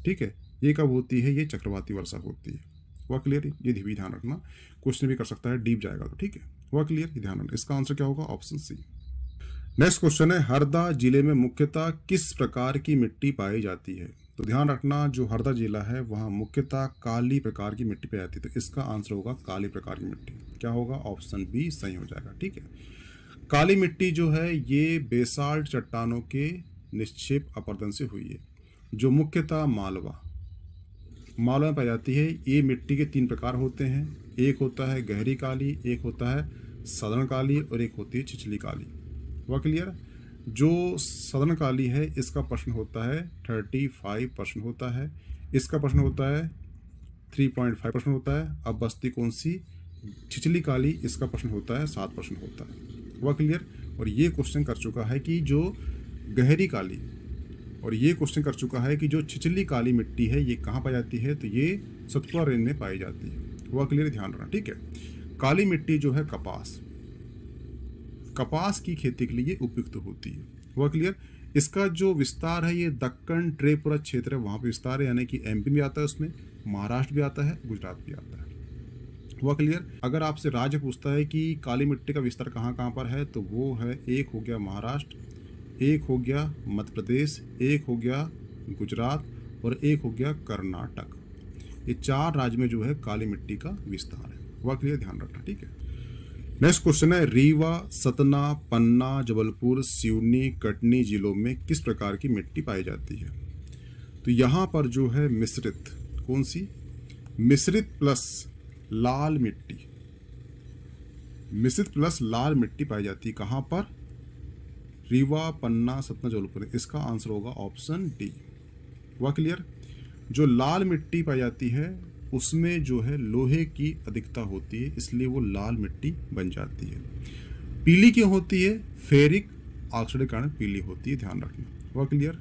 ठीक है, ये कब होती है? ये चक्रवाती वर्षा होती है। हुआ क्लियर? ये भी ध्यान रखना, क्वेश्चन भी कर सकता है डीप जाएगा तो, ठीक है। हुआ क्लियर? ध्यान रखना। इसका आंसर क्या होगा? Option C. नेक्स्ट क्वेश्चन है हरदा जिले में मुख्यतः किस प्रकार की मिट्टी पाई जाती है? तो ध्यान रखना जो हरदा जिला है वहाँ मुख्यतः काली प्रकार की मिट्टी पाई जाती है। तो इसका आंसर होगा काली प्रकार की मिट्टी। क्या होगा? ऑप्शन बी सही हो जाएगा, ठीक है। काली मिट्टी जो है ये बेसाल्ट चट्टानों के निक्षेप अपरदन से हुई है, जो मुख्यतः मालवा में पाई जाती है। ये मिट्टी के 3 प्रकार होते हैं, एक होता है गहरी काली, एक होता है साधारण काली और एक होती है छिछली काली। वह क्लियर? जो साधारण काली है इसका प्रश्न होता है 35% होता है, इसका प्रश्न होता है 3.5% होता है। अब बस्ती कौन सी? छिछली काली, इसका प्रश्न होता है 7% होता है। वह क्लियर? और ये क्वेश्चन कर चुका है कि जो गहरी काली, और ये क्वेश्चन कर चुका है कि जो छिछली काली मिट्टी है ये कहाँ पाई जाती है? तो ये सतपुड़ा रेंज में पाई जाती है। वह क्लियर? ध्यान रखना, ठीक है। काली मिट्टी जो है कपास की खेती के लिए उपयुक्त होती है। वह क्लियर? इसका जो विस्तार है ये दक्कन त्रिपुरा क्षेत्र है, वहाँ पे विस्तार है, यानी कि एमपी भी आता है उसमें, महाराष्ट्र भी आता है, गुजरात भी आता है। हुआ क्लियर। अगर आपसे राज्य पूछता है कि काली मिट्टी का विस्तार कहाँ कहाँ पर है, तो वो है, एक हो गया महाराष्ट्र, एक हो गया मध्य प्रदेश, एक हो गया गुजरात और एक हो गया कर्नाटक। ये 4 राज्य में जो है काली मिट्टी का विस्तार है। हुआ क्लियर, ध्यान रखना, ठीक है। नेक्स्ट क्वेश्चन है, रीवा, सतना, पन्ना, जबलपुर, सिवनी, कटनी जिलों में किस प्रकार की मिट्टी पाई जाती है? तो यहाँ पर जो है मिश्रित, कौन सी? मिश्रित प्लस लाल मिट्टी, मिश्रित प्लस लाल मिट्टी पाई जाती है। कहाँ पर? रीवा, पन्ना, सतना, जबलपुर। इसका आंसर होगा ऑप्शन डी। हुआ क्लियर। जो लाल मिट्टी पाई जाती है उसमें जो है लोहे की अधिकता होती है, इसलिए वो लाल मिट्टी बन जाती है। पीली क्यों होती है? फेरिक ऑक्साइड के कारण पीली होती है, ध्यान रखना। हुआ क्लियर।